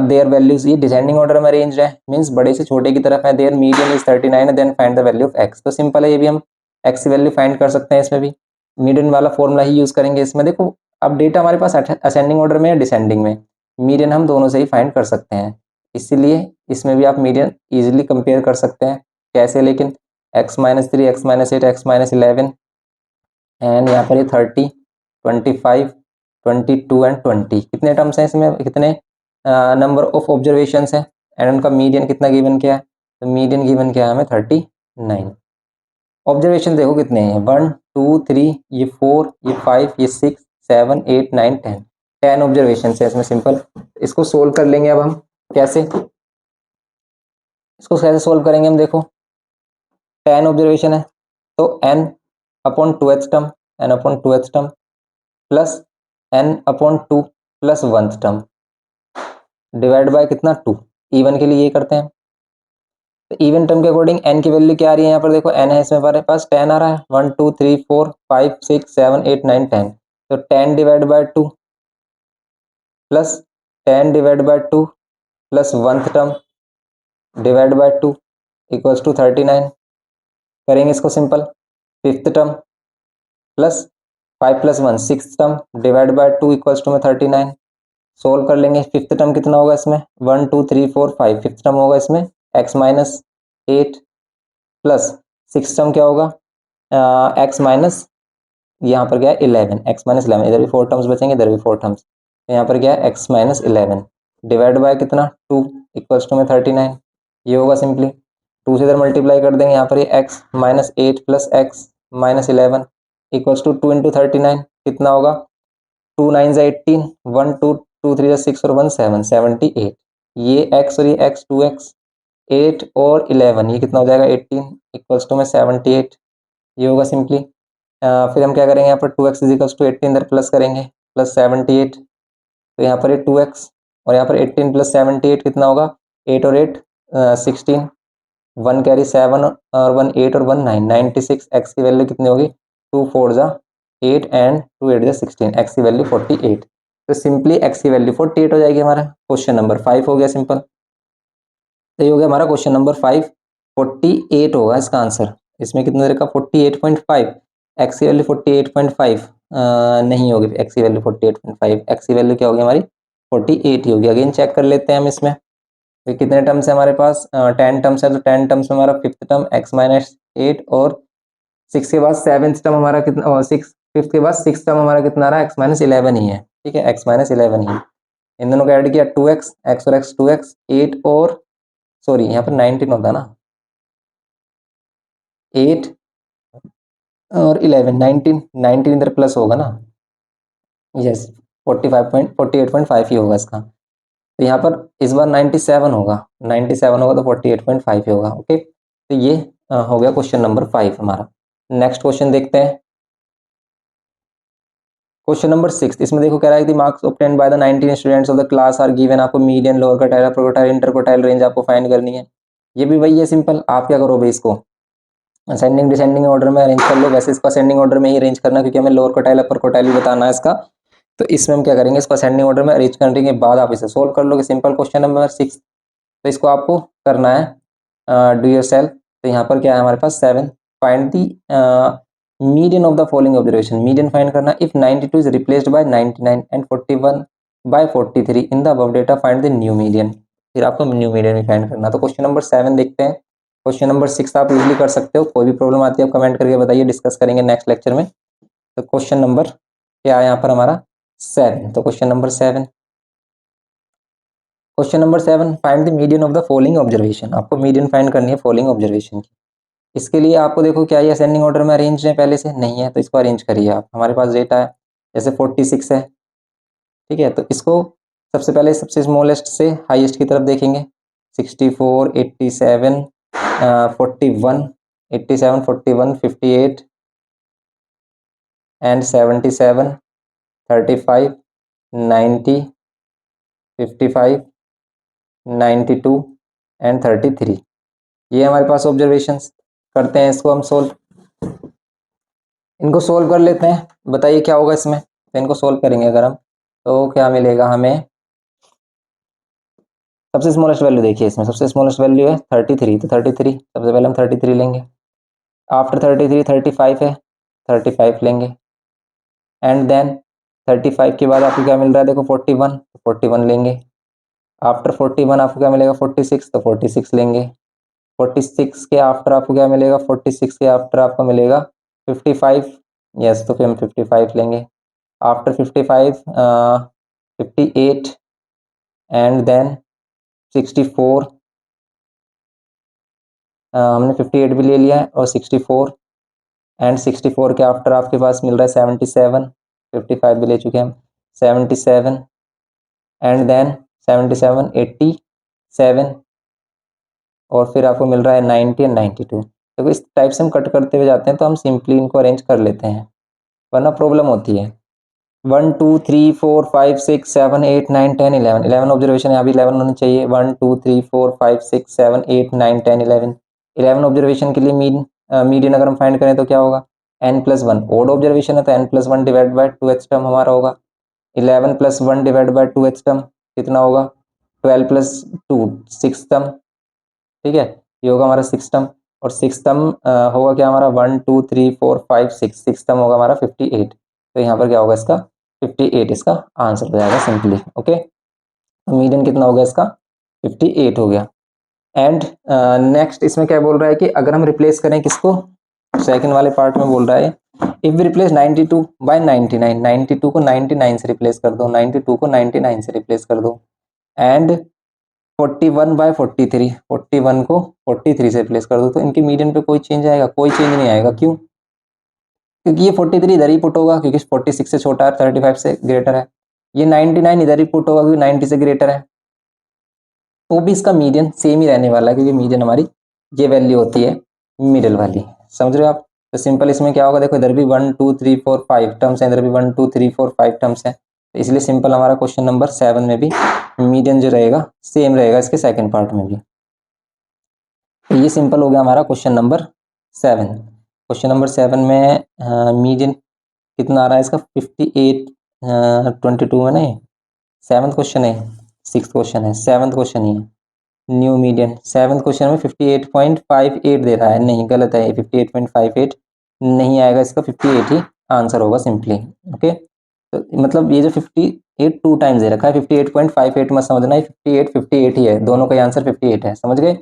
their values, ये डिसेंडिंग ऑर्डर में अरेंज है, मींस बड़े से छोटे की तरफ है। Their median is 39 then find the value of x, तो सिंपल है ये भी हम एक्स की वैल्यू फाइंड कर सकते हैं, इसमें भी मीडियन वाला फॉर्मूला ही यूज करेंगे इसमें। देखो अब डेटा हमारे पास असेंडिंग ऑर्डर में या डिसेंडिंग में, मीडियन हम दोनों से ही फाइंड कर सकते हैं, इसीलिए इसमें भी आप मीडियन इजीली कंपेयर कर सकते हैं। कैसे, लेकिन x-3, x-8, x-11 एंड यहाँ पर ये 30, 25, 22 एंड 20, कितने टर्म्स हैं इसमें, कितने नंबर ऑफ ऑब्जर्वेशन है, एंड उनका मीडियन कितना गिवन किया है, तो मीडियन गिवन किया है हमें 39। ऑब्जर्वेशन देखो कितने हैं 1 2 3, ये 4, ये 5, ये 6 7 8 9 10, 10 ऑब्जर्वेशन है इसमें सिंपल। इसको सोल्व कर लेंगे अब हम, कैसे इसको कैसे सोल्व करेंगे हम, देखो 10 ऑब्जर्वेशन है तो n upon 2h term, n upon 2h term plus n upon 2 plus 1th term divide bye कितना 2, इवन के लिए ये करते हैं। तो इवन टर्म के अकॉर्डिंग n की वैल्यू क्या आ रही है, यहाँ पर देखो n है इसमें हमारे पास 10 आ रहा है, 1 2 3 4 5 6 7 8 9 10, तो 10 divide by 2 plus 10 divide by 2 plus 1th term divide by 2 equals to 39। करेंगे इसको simple, fifth term plus 5 plus 1 six term divide by 2 equals to में 39। सोल्व कर लेंगे, फिफ्थ टर्म कितना होगा इसमें 1 2 3 4 5, फिफ्थ टर्म होगा इसमें x-8 प्लस सिक्स टर्म क्या होगा x- यहाँ पर क्या है 11, x-11, इधर भी 4 टर्म्स बचेंगे, इधर भी 4 टर्म्स, यहाँ पर क्या है x-11 डिवाइड बाय कितना 2 इक्वल्स टू में 39। ये होगा सिंपली 2 से इधर मल्टीप्लाई कर देंगे, यहाँ पर ये x-8 plus x-11 equals to 2 into 39 कितना होगा 2 9 18, 1 2 2 3 6 और 1 7, 78। ये x और ये x 2x 8 और 11 ये कितना हो जाएगा 18 इक्वल्स टू में 78 ये होगा सिंपली। फिर हम क्या करेंगे यहाँ पर 2x इजिकल्स टू 18 इधर प्लस करेंगे प्लस 78 तो यहाँ पर ये 2x और यहाँ पर 18 प्लस 78 कितना होगा 8 और 8 16 1 कैरी 7 और 1 8 और 1 9 96 x की वैल्यू कितनी होगी 2 4 जा 8 एंड 2 8 जा 16 x की वैल्यू 48 तो सिंपली x की वैल्यू 48 हो जाएगी। हमारा क्वेश्चन नंबर 5 हो गया सिंपल। तो ये हो गया हमारा क्वेश्चन नंबर 5 48 होगा इसका आंसर। इसमें कितना दे रखा 48.5 x की वैल्यू 48.5 नहीं होगी x की वैल्यू 48.5 x की वैल्यू क्या होगी हमारी 48 ही होगी। अगेन चेक कर लेते हैं हम इसमें तो कितने टर्म्स है हमारे पास 10 टर्म्स है तो 10 टर्म्स में हमारा फिफ्थ टर्म x माइनस 8 और 6 के बाद सेवेंथ टर्म हमारा कितना 6 फिफ्थ के बाद सिक्स टर्म हमारा कितना आ रहा है x माइनस 11 ही है। ठीक है x माइनस 11 ही है। इन दोनों को ऐड किया 2x x और x 2x 8 और सॉरी यहाँ पर 19 होता ना 8 और 11 19 इधर प्लस होगा ना यस 48.5 ही होगा इसका। तो यहाँ पर इस बार 97 होगा 97 होगा तो 48.5 ही होगा। ओके तो ये हो गया क्वेश्चन नंबर 5 हमारा। नेक्स्ट क्वेश्चन देखते हैं क्वेश्चन नंबर 6। इसमें देखो कह रहा है कि marks obtained by the 19 students of the class are given. आपको median lower quartile upper quartile inter quartile range आपको फाइंड करनी है। ये भी वही है सिंपल। आप क्या करोगे इसको असेंडिंग डिसेंडिंग ऑर्डर में अरेंज कर लो। वैसे इसको असेंडिंग ऑर्डर में ही अरेंज करना क्योंकि हमें लोअर क्वार्टाइल अपर क्वार्टाइल भी बताना है इसका। तो इसमें हम क्या करेंगे इसको असेंडिंग ऑर्डर में अरेंज करने के बाद आप इसे सोल्व कर लोगे। सिंपल क्वेश्चन नंबर 6 तो इसको आपको करना है डू योर सेल्फ। तो यहाँ पर क्या है हमारे पास 7 find the median of the following observation. Median find करना if 92 is replaced by 99 and 41 by 43 in the above data find the new median. फिर आपको न्यू मीडियन भी फाइंड करना। तो क्वेश्चन नंबर 7 देखते हैं। क्वेश्चन नंबर 6 आप इजीली कर सकते हो। कोई भी प्रॉब्लम आती है आप कमेंट करके बताइए डिस्कस करेंगे नेक्स्ट लेक्चर में। तो क्वेश्चन नंबर क्या है यहाँ पर हमारा 7। तो question number 7 question number 7 find the median of the following observation. आपको मीडियन फाइंड करनी है फॉलोइंग ऑब्जर्वेशन की। इसके लिए आपको देखो क्या ये असेंडिंग ऑर्डर में अरेंज है पहले से नहीं है तो इसको अरेंज करिए आप। हमारे पास डेटा है जैसे 46 है ठीक है तो इसको सबसे पहले सबसे स्मॉलेस्ट से हाईएस्ट की तरफ देखेंगे 64 87 41 87 41 58 एंड 77 35 90 55 92 एंड 33 ये हमारे पास ऑब्जर्वेशंस। करते हैं इसको हम सोल्व। इनको सोल्व कर लेते हैं बताइए क्या होगा इसमें। तो इनको सोल्व करेंगे अगर हम तो क्या मिलेगा हमें। सबसे स्मॉलेस्ट वैल्यू देखिए इसमें सबसे स्मॉलेस्ट वैल्यू है 33 तो 33 सबसे पहले हम 33 लेंगे। आफ्टर 33 35 है 35 लेंगे एंड देन 35 के बाद आपको क्या मिल रहा है देखो 41 41 लेंगे। आफ्टर 41 आपको क्या मिलेगा 46 तो 46 लेंगे। 46 के आफ्टर आपको क्या मिलेगा 46 के आफ्टर आपको मिलेगा 55 यस तो फिर हम 55 लेंगे। आफ्टर 55 58 एंड देन 64 हमने 58 भी ले लिया है और 64 एंड 64 के आफ्टर आपके पास मिल रहा है 77 55 भी ले चुके हैं हम 77 एंड देन 77 87 और फिर आपको मिल रहा है 90 एंड 92। तो इस टाइप से हम कट करते हुए जाते हैं तो हम सिंपली इनको अरेंज कर लेते हैं वरना प्रॉब्लम होती है। 1 2 3 4 5 6 7 8 9 10 11 11 ऑब्जर्वेशन यहाँ भी 11 होनी चाहिए। 1 2 3 4 5 6 7 8 9 10 11 11 ऑब्जर्वेशन के लिए मीडियन अगर हम फाइंड करें तो क्या होगा n+1 ओड ऑब्जर्वेशन है तो n+1 divide by 2h term हमारा होगा। 11 + 1 डिवाइड बाय 2h टर्म कितना होगा 12 + 2 6 टर्म ठीक है ये होगा हमारा 6 टर्म और 6 टर्म होगा क्या हमारा 1 2 3 4 5 6 टर्म होगा हमारा 58। तो यहाँ पर क्या होगा इसका 58 इसका आंसर हो जाएगा सिंपली। ओके मीडियन कितना हो गया इसका 58 हो गया। एंड नेक्स्ट इसमें क्या बोल रहा है कि अगर हम रिप्लेस करें किसको सेकंड वाले पार्ट में बोल रहा है इफ वी रिप्लेस 92 बाय 99 92 को 99 से रिप्लेस कर दो 92 को 99 से रिप्लेस कर दो एंड 41 बाय 43 41 को 43 से रिप्लेस कर दो तो इनके मीडियन पे कोई चेंज आएगा कोई चेंज नहीं आएगा। क्यों क्योंकि ये 43 इधर ही पुट होगा क्योंकि 46 से छोटा है 35 से ग्रेटर है। ये 99 इधर ही पुट होगा क्योंकि 90 से ग्रेटर है। तो भी इसका मीडियन सेम ही रहने वाला है, क्योंकि मीडियन हमारी ये वैल्यू होती है मिडिल वाली। समझ रहे हो आप? तो सिंपल इसमें क्या होगा, देखो इधर भी 1 2 3 4 5 टर्म्स है, इधर भी 1 2 3 4 5 टर्म्स है, तो इसलिए सिंपल हमारा क्वेश्चन नंबर 7 में भी मीडियन जो रहेगा सेम रहेगा इसके सेकंड पार्ट में भी। तो ये सिंपल हो गया हमारा क्वेश्चन नंबर 7। क्वेश्चन नंबर 7 में मीडियन कितना आ रहा है इसका 58 22 है नहीं, 7th क्वेश्चन है, 6th क्वेश्चन है, 7th क्वेश्चन ही है। न्यू मीडियन 7th क्वेश्चन में 58.58 दे रहा है, नहीं गलत है, 58.58 नहीं आएगा, इसका 58 ही आंसर होगा सिंपली। ओके, तो मतलब ये जो 58 टू टाइम्स दे रखा है, 58.58 मत समझना, 58 ही है, दोनों का आंसर 58 है, समझ गए?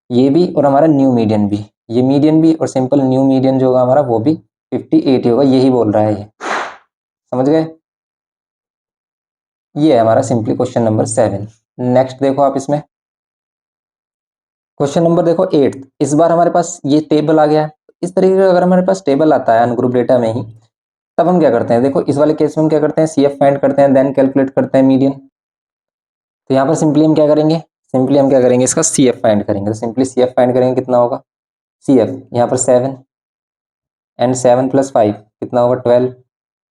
ये भी और हमारा न्यू मीडियन भी, ये मीडियन भी और सिंपल न्यू मीडियन जो होगा हमारा वो भी 58 ही होगा, यही बोल रहा है ये, समझ गए? ये है हमारा सिंपली क्वेश्चन नंबर 7। नेक्स्ट देखो आप इसमें क्वेश्चन नंबर देखो 8। इस बार हमारे पास ये टेबल आ गया है। इस तरीके का अगर हमारे पास टेबल आता है अनग्रुप डेटा में ही, तब हम क्या करते हैं, देखो इस वाले केस में हम क्या करते हैं, सीएफ फाइंड करते हैं, देन कैलकुलेट करते हैं मीडियन। तो यहाँ पर सिंपली हम क्या करेंगे, सिंपली हम क्या करेंगे, इसका सीएफ फाइंड करेंगे। तो सिंपली सीएफ फाइंड करेंगे, कितना होगा सीएफ, यहाँ पर 7 एंड 7 + 5 कितना होगा 12,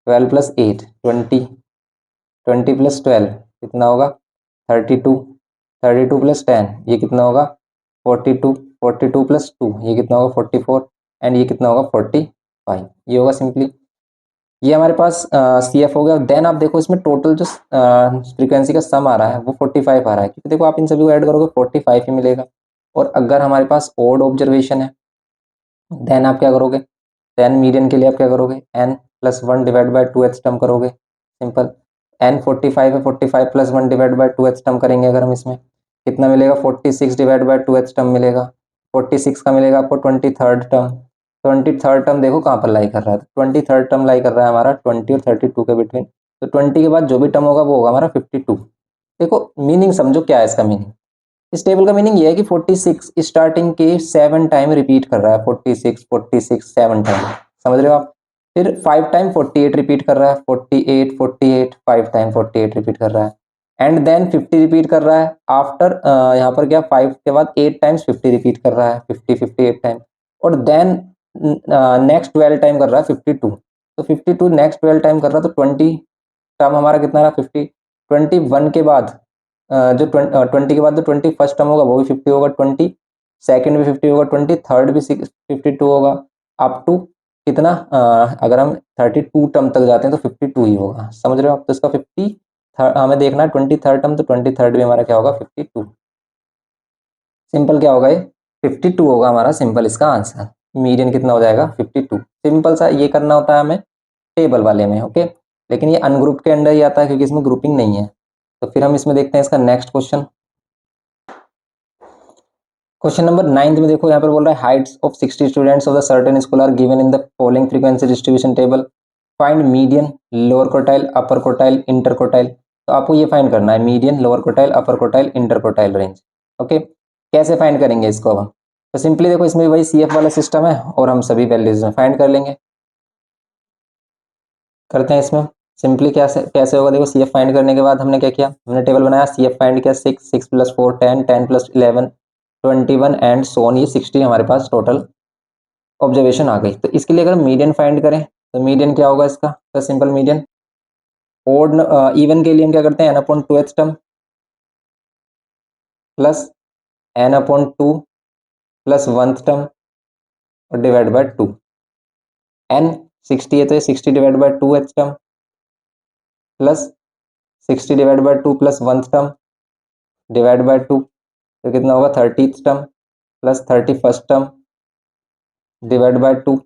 12 + 8 20, 20 + 12 कितना होगा 32, 32 + 10 ये कितना होगा 42, 42 + 2 ये कितना होगा 44 एंड ये कितना होगा 45, ये होगा सिंपली। ये हमारे पास सी एफ हो गया। देन आप देखो इसमें टोटल जो फ्रीक्वेंसी का सम आ रहा है वो 45 आ रहा है, क्योंकि देखो आप इन सभी को ऐड करोगे 45 ही मिलेगा। और अगर हमारे पास ओड ऑब्जर्वेशन है, देन आप क्या करोगे, देन मीडियन के लिए आप क्या करोगे, n+1/2h टर्म करोगे, सिंपल। n 45 है, 45 + 1/2h टर्म करेंगे अगर हम, इसमें कितना मिलेगा 46/2h टर्म मिलेगा। 46 का मिलेगा आपको 23rd टर्म। 23rd टर्म देखो कहाँ पर लाई कर रहा है, 23rd टर्म लाई कर रहा है हमारा 20 और 32 के बिटवीन। तो 20 के बाद जो भी टर्म होगा वो होगा हमारा 52। देखो मीनिंग समझो क्या है इसका मीनिंग, इस टेबल का मीनिंग ये है कि 46 स्टार्टिंग के 7 टाइम रिपीट कर रहा है, 46 46 7 टाइम, समझ रहे हो आप? फिर 5 टाइम 48 रिपीट कर रहा है, 48 48 5 टाइम 48 रिपीट कर रहा है, एंड देन 50 रिपीट कर रहा है आफ्टर, यहाँ पर क्या 5 के बाद 8 टाइम्स 50 रिपीट कर रहा है, 50 58 टाइम, और देन नेक्स्ट 12 टाइम कर रहा है 52। तो 52 नेक्स्ट 12 टाइम कर रहा है, तो 20 टर्म हमारा कितना रहा 50। 21 के बाद जो 20 के बाद जो 21st टर्म होगा वो भी 50 होगा, 22nd भी 50 होगा, 23rd भी 52 होगा, अप टू कितना, अगर हम 32 टर्म तक जाते हैं तो 52 ही होगा, समझ रहे हो आप? तो इसका 50 हमें देखना है 23rd टर्म, तो 23rd भी हमारा क्या होगा 52। सिंपल क्या होगा ये 52 होगा हमारा सिंपल इसका आंसर। मीडियन कितना हो जाएगा 52। सिंपल सा ये करना होता है हमें टेबल वाले में, ओके। लेकिन ये अनग्रुप के अंडर ही आता है क्योंकि इसमें ग्रुपिंग नहीं है। तो फिर हम इसमें देखते हैं इसका नेक्स्ट क्वेश्चन। क्वेश्चन नंबर 9 में देखो यहाँ पर बोल रहा है heights of 60 students of the certain school are given in the following frequency distribution table, find median, lower quartile, upper quartile, inter quartile. तो आपको ये फाइंड करना है median, lower quartile, upper quartile, inter quartile range. Okay, कैसे find करेंगे इसको अब हम? तो सिंपली देखो इसमें वही सी एफ वाला सिस्टम है और हम सभी वैल्यूज में फाइंड कर लेंगे। करते हैं इसमें सिंपली कैसे होगा, देखो सी एफ फाइंड करने के बाद हमने क्या किया, हमने टेबल बनाया, सी एफ फाइंड किया 6 6 + 4 10 10 + 11 21 एंड सो ऑन, ये 60 हमारे पास टोटल ऑब्जर्वेशन आ गई। तो इसके लिए अगर मीडियन फाइंड करें तो मीडियन क्या होगा इसका, तो सिंपल मीडियन ओड इवन के लिए हम क्या करते हैं n/2h term plus n/2 plus 1th term और डिवाइड बाय 2। n 60 है तो 60 divide by 2h term plus 60 divide by 2 plus 1th term divide by 2, तो कितना होगा 30th term plus 31st term divide by 2।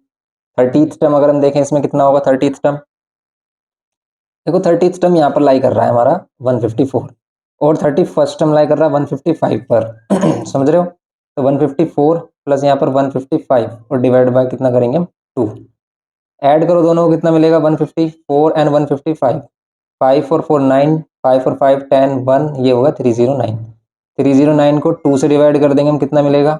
30th term अगर हम देखें इसमें कितना होगा 30th टर्म, देखो 30th टर्म यहाँ पर लाई कर रहा है हमारा 154 और 31st टर्म लाई कर रहा है 155 पर समझ रहे हो? तो 154 प्लस यहाँ पर 155 और डिवाइड बाय कितना करेंगे हम 2, ऐड करो दोनों को कितना मिलेगा 154 एंड 155, 5 और 4 9, 5 और 5 10 1, ये होगा 309। 309 को 2 से डिवाइड कर देंगे हम, कितना मिलेगा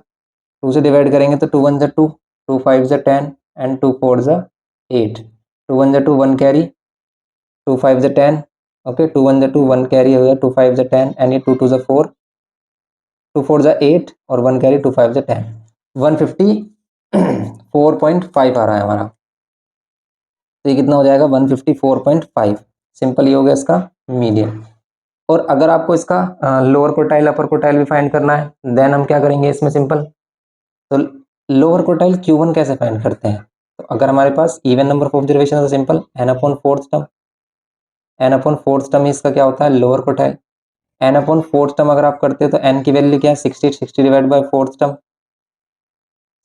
2 से डिवाइड करेंगे तो 2 1 2, 2 5 10 एंड 2 4 8, 2 1 2 1 कैरी, 2 5 10, ओके 2 1 2 1 कैरी हो गया, 2 5 10 एंड ये 2 2 4 2 4 जा 8 और 1 कैरी 2 5 जा 10, 154.5 आ रहा है हमारा। तो ये कितना हो जाएगा 154.5। सिंपल ये हो गया इसका मीडियन। और अगर आपको इसका लोअर क्वार्टाइल अपर क्वार्टाइल भी फाइंड करना है, देन हम क्या करेंगे इसमें सिंपल। तो लोअर क्वार्टाइल Q1 कैसे फाइंड करते हैं, तो अगर हमारे पास इवन नंबर ऑफ ऑब्जर्वेशन है तो simple n upon fourth term, n upon fourth term इसका क्या होता है lower quartile. n upon fourth term अगर आप करते हो तो n की वैल्यू क्या है 60, 60 divide by fourth term,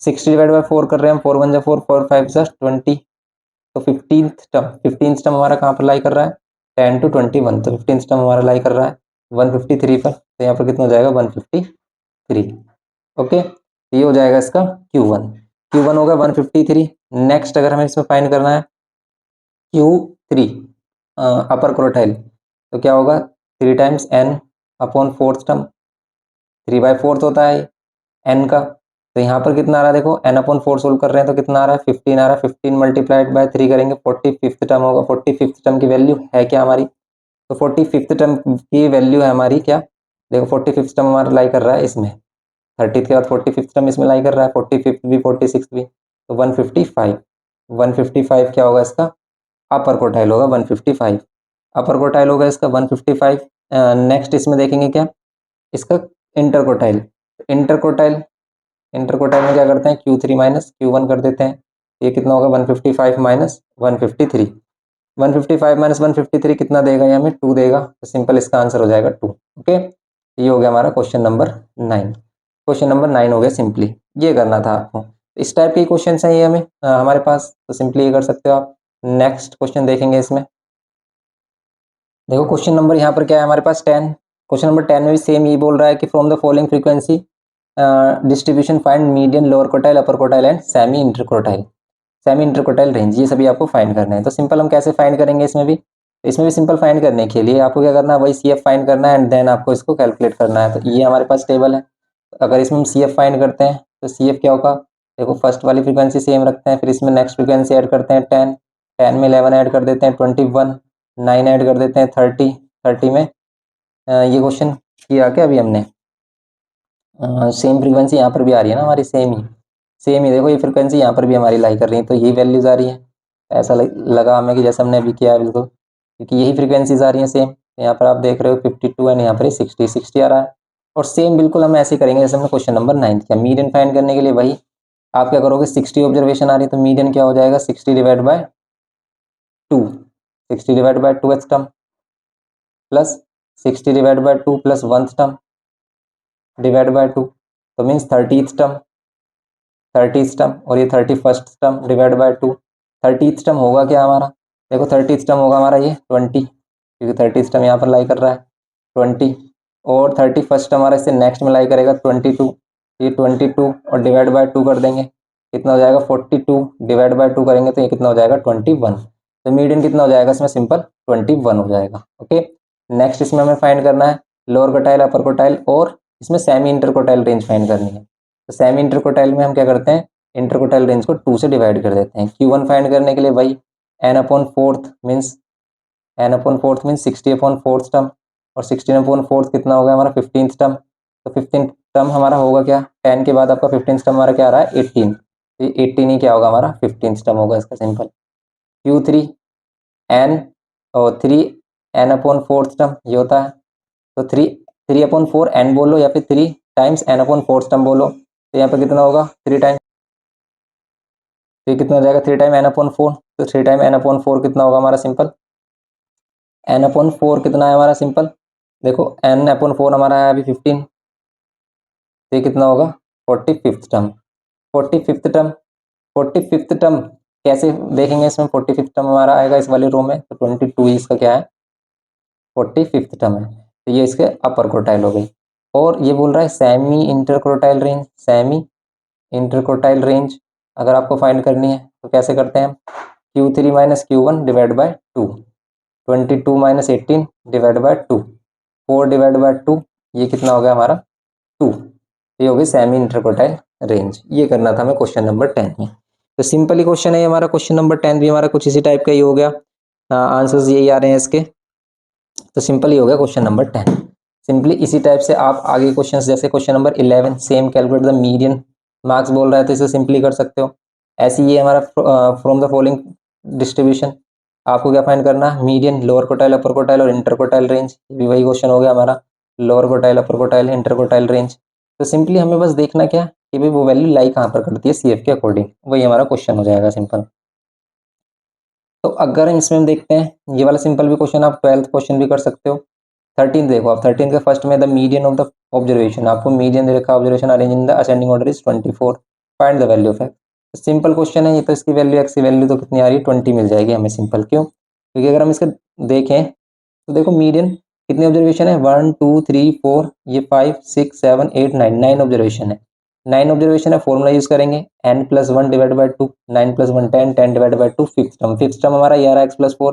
60 divide by 4 कर रहे हैं हम, 4 1 जा 4, 4 5 जा 20, तो 15th टर्म हमारा कहाँ पर लाई कर रहा है 10 to 21, तो 15th टर्म हमारा लाई कर रहा है 153 पर, तो यहाँ पर कितना हो जाएगा 153। ओके, ये हो जाएगा इसका Q1, Q1 होगा 153। नेक्स्ट अगर हमें इसमें फाइंड करना है Q3 अपर क्वार्टाइल, तो क्या होगा 3 times n upon fourth term, 3/4 होता है n का। तो यहाँ पर कितना आ रहा है देखो, n अपॉन 4 सोल्व कर रहे हैं तो कितना आ रहा है 15 आ रहा है, 15 मल्टीप्लाइड बाय 3 करेंगे 45th टर्म होगा। 45th टर्म की वैल्यू है क्या हमारी, तो 45th टर्म की वैल्यू है हमारी क्या, देखो 45th टर्म हमारा लाई कर रहा है इसमें, 30th के बाद 45th टर्म इसमें लाई कर रहा है, 45th भी 46th भी, तो 155, 155 क्या होगा इसका अपर क्वार्टाइल होगा 155, अपर क्वार्टाइल होगा इसका 155। नेक्स्ट इसमें देखेंगे क्या इसका inter quartile, inter quartile, inter quartile में क्या करते हैं Q3 माइनस Q1 कर देते हैं, ये कितना होगा 155 माइनस 153, 155 माइनस 153 कितना देगा, ये हमें 2 देगा, तो सिंपल इसका आंसर हो जाएगा 2। ओके, ये हो गया हमारा क्वेश्चन नंबर 9। क्वेश्चन नंबर 9 हो गया सिंपली, ये करना था आपको। इस टाइप के क्वेश्चन हैं ये हमें हमारे पास, तो सिंपली ये कर सकते हो आप। नेक्स्ट क्वेश्चन देखेंगे इसमें, देखो क्वेश्चन नंबर यहाँ पर क्या है हमारे पास 10। क्वेश्चन नंबर 10 में भी सेम ये बोल रहा है कि from the following frequency distribution find median lower quartile upper quartile and semi inter quartile, semi inter quartile range, ये सभी आपको फाइंड करने हैं। तो सिंपल हम कैसे फाइंड करेंगे इसमें भी, इसमें भी सिंपल फाइंड करने के लिए आपको क्या करना है, वही CF फाइंड करना है एंड देन आपको इसको कैलकुलेट करना है। तो ये हमारे पास टेबल है, अगर इसमें हम CF फाइंड करते हैं तो CF क्या होगा, देखो फर्स्ट वाली फ्रीक्वेंसी सेम रखते हैं, फिर इसमें नेक्स्ट फ्रीक्वेंसी ऐड करते हैं 10, 10 में 11 ऐड कर देते हैं 21, 9 ऐड कर देते हैं 30, 30 में ये क्वेश्चन किया क्या अभी हमने, सेम फ्रीक्वेंसी यहाँ पर भी आ रही है ना हमारी, सेम ही देखो ये फ्रीक्वेंसी यहाँ पर भी हमारी लाई कर रही है, तो यही वैल्यूज आ रही है। ऐसा लगा हमें कि जैसे हमने अभी किया है बिल्कुल, क्योंकि यही फ्रीक्वेंसीज आ रही हैं सेम। यहाँ पर आप देख रहे हो 52 एंड यहाँ पर 60 60 आ रहा है, और सेम बिल्कुल हम ऐसे ही करेंगे जैसे हमने क्वेश्चन नंबर 9 किया। मीडियन फाइंड करने के लिए वही आप क्या करोगे, 60 ऑब्जर्वेशन आ रही है तो मीडियन क्या हो जाएगा 60 divide by 2, 60 divide by 2th term plus 60 divide by 2 plus 1th term divide by 2, तो means 30th term, 30th term, और ये 31st term divide by 2। 30th term होगा क्या हमारा, देखो 30th टर्म होगा हमारा ये 20, क्योंकि 30th टर्म यहाँ पर लाई कर रहा है 20, और 31st टर्म हमारा इससे नेक्स्ट में लाई करेगा 22, ये 22 और डिवाइड बाय 2 कर देंगे, कितना हो जाएगा 42 डिवाइड बाय 2 करेंगे तो ये कितना हो जाएगा 21, तो मीडियन कितना हो जाएगा इसमें सिंपल 21 हो जाएगा। ओके, नेक्स्ट इसमें हमें फाइंड करना है लोअर क्वार्टाइल अपर क्वार्टाइल, और इसमें semi inter quartile range find करनी है। तो सेमी इंटर क्वार्टाइल में हम क्या करते हैं, इंटर क्वार्टाइल रेंज को 2 से डिवाइड कर देते हैं। Q1 फाइंड करने के लिए वही n upon fourth means, n upon fourth means 60 upon fourth term, और 16 अपॉन फोर्थ कितना होगा हमारा 15th टर्म, तो 15th टर्म हमारा होगा क्या, 10 के बाद आपका 15th टर्म हमारा क्या आ रहा है 18, तो 18 ही क्या होगा हमारा 15th टर्म होगा इसका सिंपल। Q3 n और 3 n अपॉन फोर्थ टर्म ये होता है, तो 3 अपॉन 4 n बोलो या फिर 3 times n upon fourth term बोलो, तो यहाँ पर कितना होगा 3 टाइम, तो ये कितना हो जाएगा 3 टाइम n अपॉन 4, तो 3 टाइम n अपॉन 4 कितना होगा हमारा सिंपल, n अपॉन 4 कितना है हमारा सिंपल, देखो n अपॉन 4 हमारा है अभी 15, तो ये कितना होगा 45th term, 45th term, 45th term कैसे देखेंगे इसमें, 45th टर्म हमारा आएगा इस वाले रो में, तो 22 ही इसका क्या है 45th टर्म है, तो ये इसके अपर क्वार्टाइल हो गई। और ये बोल रहा है semi inter quartile range, semi inter quartile range अगर आपको फाइंड करनी है तो कैसे करते हैं, Q3 minus Q1 divide by 2, 22 minus 18 divide by 2, 4 divide by 2, ये कितना हो गया हमारा 2, ये हो गई सेमी इंटर क्वार्टाइल रेंज। ये करना था हमें क्वेश्चन नंबर 10 में। तो सिंपली क्वेश्चन है हमारा, क्वेश्चन नंबर 10 भी हमारा कुछ इसी टाइप का ही हो गया, आंसर्स यही आ रहे हैं इसके, तो सिंपल ही हो गया क्वेश्चन नंबर 10। सिंपली इसी टाइप से आप आगे क्वेश्चन, जैसे question number 11 same calculate the median marks बोल रहा है, तो इसे सिंपली कर सकते हो। ऐसे ये हमारा फ्रॉम द फॉलोइंग डिस्ट्रीब्यूशन, आपको क्या फाइंड करना है, median, lower quartile, upper quartile और इंटर कोटाइल रेंज। भी वही क्वेश्चन हो गया हमारा, lower quartile, upper quartile, inter quartile range. तो सिंपली हमें बस देखना क्या कि भाई वो वैल्यू लाई कहाँ पर करती है सीएफ के अकॉर्डिंग, वही हमारा क्वेश्चन हो जाएगा सिंपल। तो अगर हम इसमें हम देखते हैं, ये वाला सिंपल भी क्वेश्चन आप 12th क्वेश्चन भी कर सकते हो। 13 देखो आप, 13 के फर्स्ट में the median of the observation, आपको मीडियन दे रखा, observation arrange in the ascending order is 24, find the value of x. Simple question है ये, तो इसकी वैल्यू एक्स की वैल्यू तो कितनी आ रही है, 20 मिल जाएगी हमें सिंपल। क्यों? क्योंकि अगर हम इसके देखें तो देखो मीडियन कितनी ऑब्जर्वेशन है, 1 2 3 4, ये 5 6 7 8 9, 9 ऑब्जर्वेशन है। 9 ऑब्जर्वेशन है, फॉर्मूला यूज करेंगे n+1 divide by 2, 9 + 1 10, 10 divide by 2 fifth term, fifth term हमारा ये आ रहा है x+4।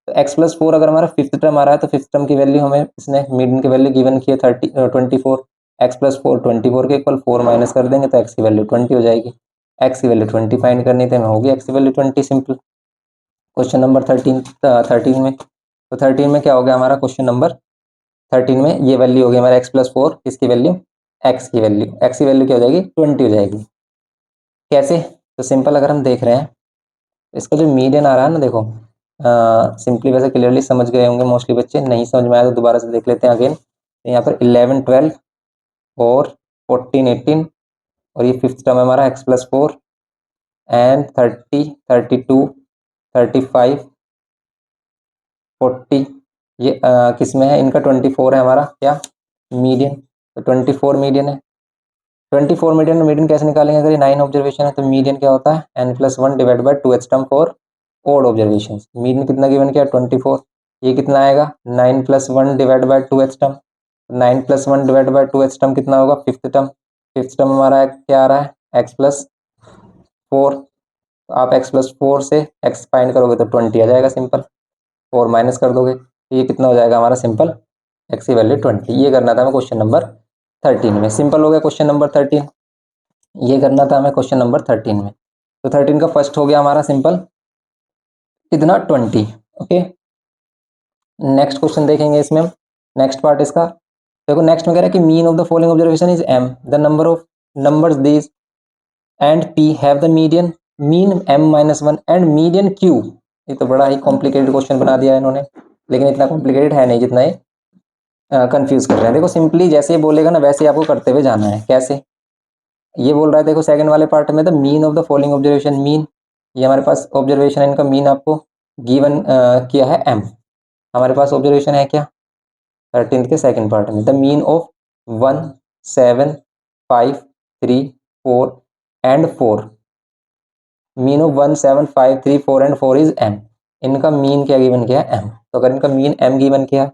तो x+4 अगर हमारा फिफ्थ टर्म आ रहा है तो फिफ्थ टर्म की वैल्यू हमें इसने मीडियन की वैल्यू गिवन की है 24, x+4 24 के इक्वल 4 माइनस कर देंगे तो x की वैल्यू 20 हो जाएगी। x की वैल्यू 20 फाइंड करनी थी हमें, होगी x की वैल्यू 20 सिंपल। क्वेश्चन नंबर 13 में, तो 13 में क्या हो गया हमारा, क्वेश्चन नंबर 13 में ये वैल्यू हो गई हमारा x+4, किसकी वैल्यू, x की वैल्यू, x की वैल्यू क्या हो जाएगी, 20 हो जाएगी। कैसे? तो सिंपल अगर हम देख रहे हैं, इसका जो मीडियन आ रहा है ना, देखो सिंपली वैसे क्लियरली समझ गए होंगे मोस्टली बच्चे, नहीं समझ में आया तो दोबारा से देख लेते हैं अगेन। तो यहाँ पर 11 12 और 14 18 और ये फिफ्थ टर्म है हमारा x+4 एंड 30 32 35 40, ये किस में है, इनका 24 है हमारा क्या, मीडियन। तो 24 मीडियन है, 24 मीडियन, मीडियन कैसे निकालेंगे, अगर ये 9 ऑब्जर्वेशन है तो मीडियन क्या होता है n+1 divide by 2h term for odd observation. Median कितना गिवन किया, 24, ये कितना आएगा 9+1 divide by 2h term, 9+1 divide by 2h term कितना होगा, फिफ्थ टर्म। फिफ्थ टर्म हमारा क्या आ रहा है, x+4। तो आप x+4 से x फाइंड करोगे तो 20 आ जाएगा सिंपल, 4 माइनस कर दोगे तो ये कितना हो जाएगा हमारा सिंपल, x की वैल्यू 20। ये करना था हमें क्वेश्चन नंबर 13 में, सिंपल हो गया क्वेश्चन नंबर 13। ये करना था हमें क्वेश्चन नंबर 13 में। तो 13 का फर्स्ट हो गया हमारा सिंपल कितना, 20। ओके, नेक्स्ट क्वेश्चन देखेंगे इसमें हम, नेक्स्ट पार्ट इसका। देखो नेक्स्ट में कह रहा है कि mean of the following observation is m, the number of numbers these and p have the median mean m-1 and median q। ये तो बड़ा ही कॉम्प्लिकेटेड क्वेश्चन बना दिया है इन्होंने, लेकिन इतना कॉम्प्लिकेटेड है नहीं जितना ये कंफ्यूज कर रहे हैं। देखो सिंपली जैसे ये बोलेगा ना वैसे आपको करते हुए जाना है। कैसे? ये बोल रहा है, देखो सेकंड वाले पार्ट में the mean of the following observation, mean ये हमारे पास ऑब्जर्वेशन है, इनका मीन आपको गिवन किया है m। हमारे पास ऑब्जर्वेशन है क्या 13th के सेकंड पार्ट में, the mean of 1 7 5 3 4 and 4, mean of 1 7 5 3 4 and 4 is m। इनका मीन क्या गिवन किया है m, तो अगर इनका मीन m गिवन किया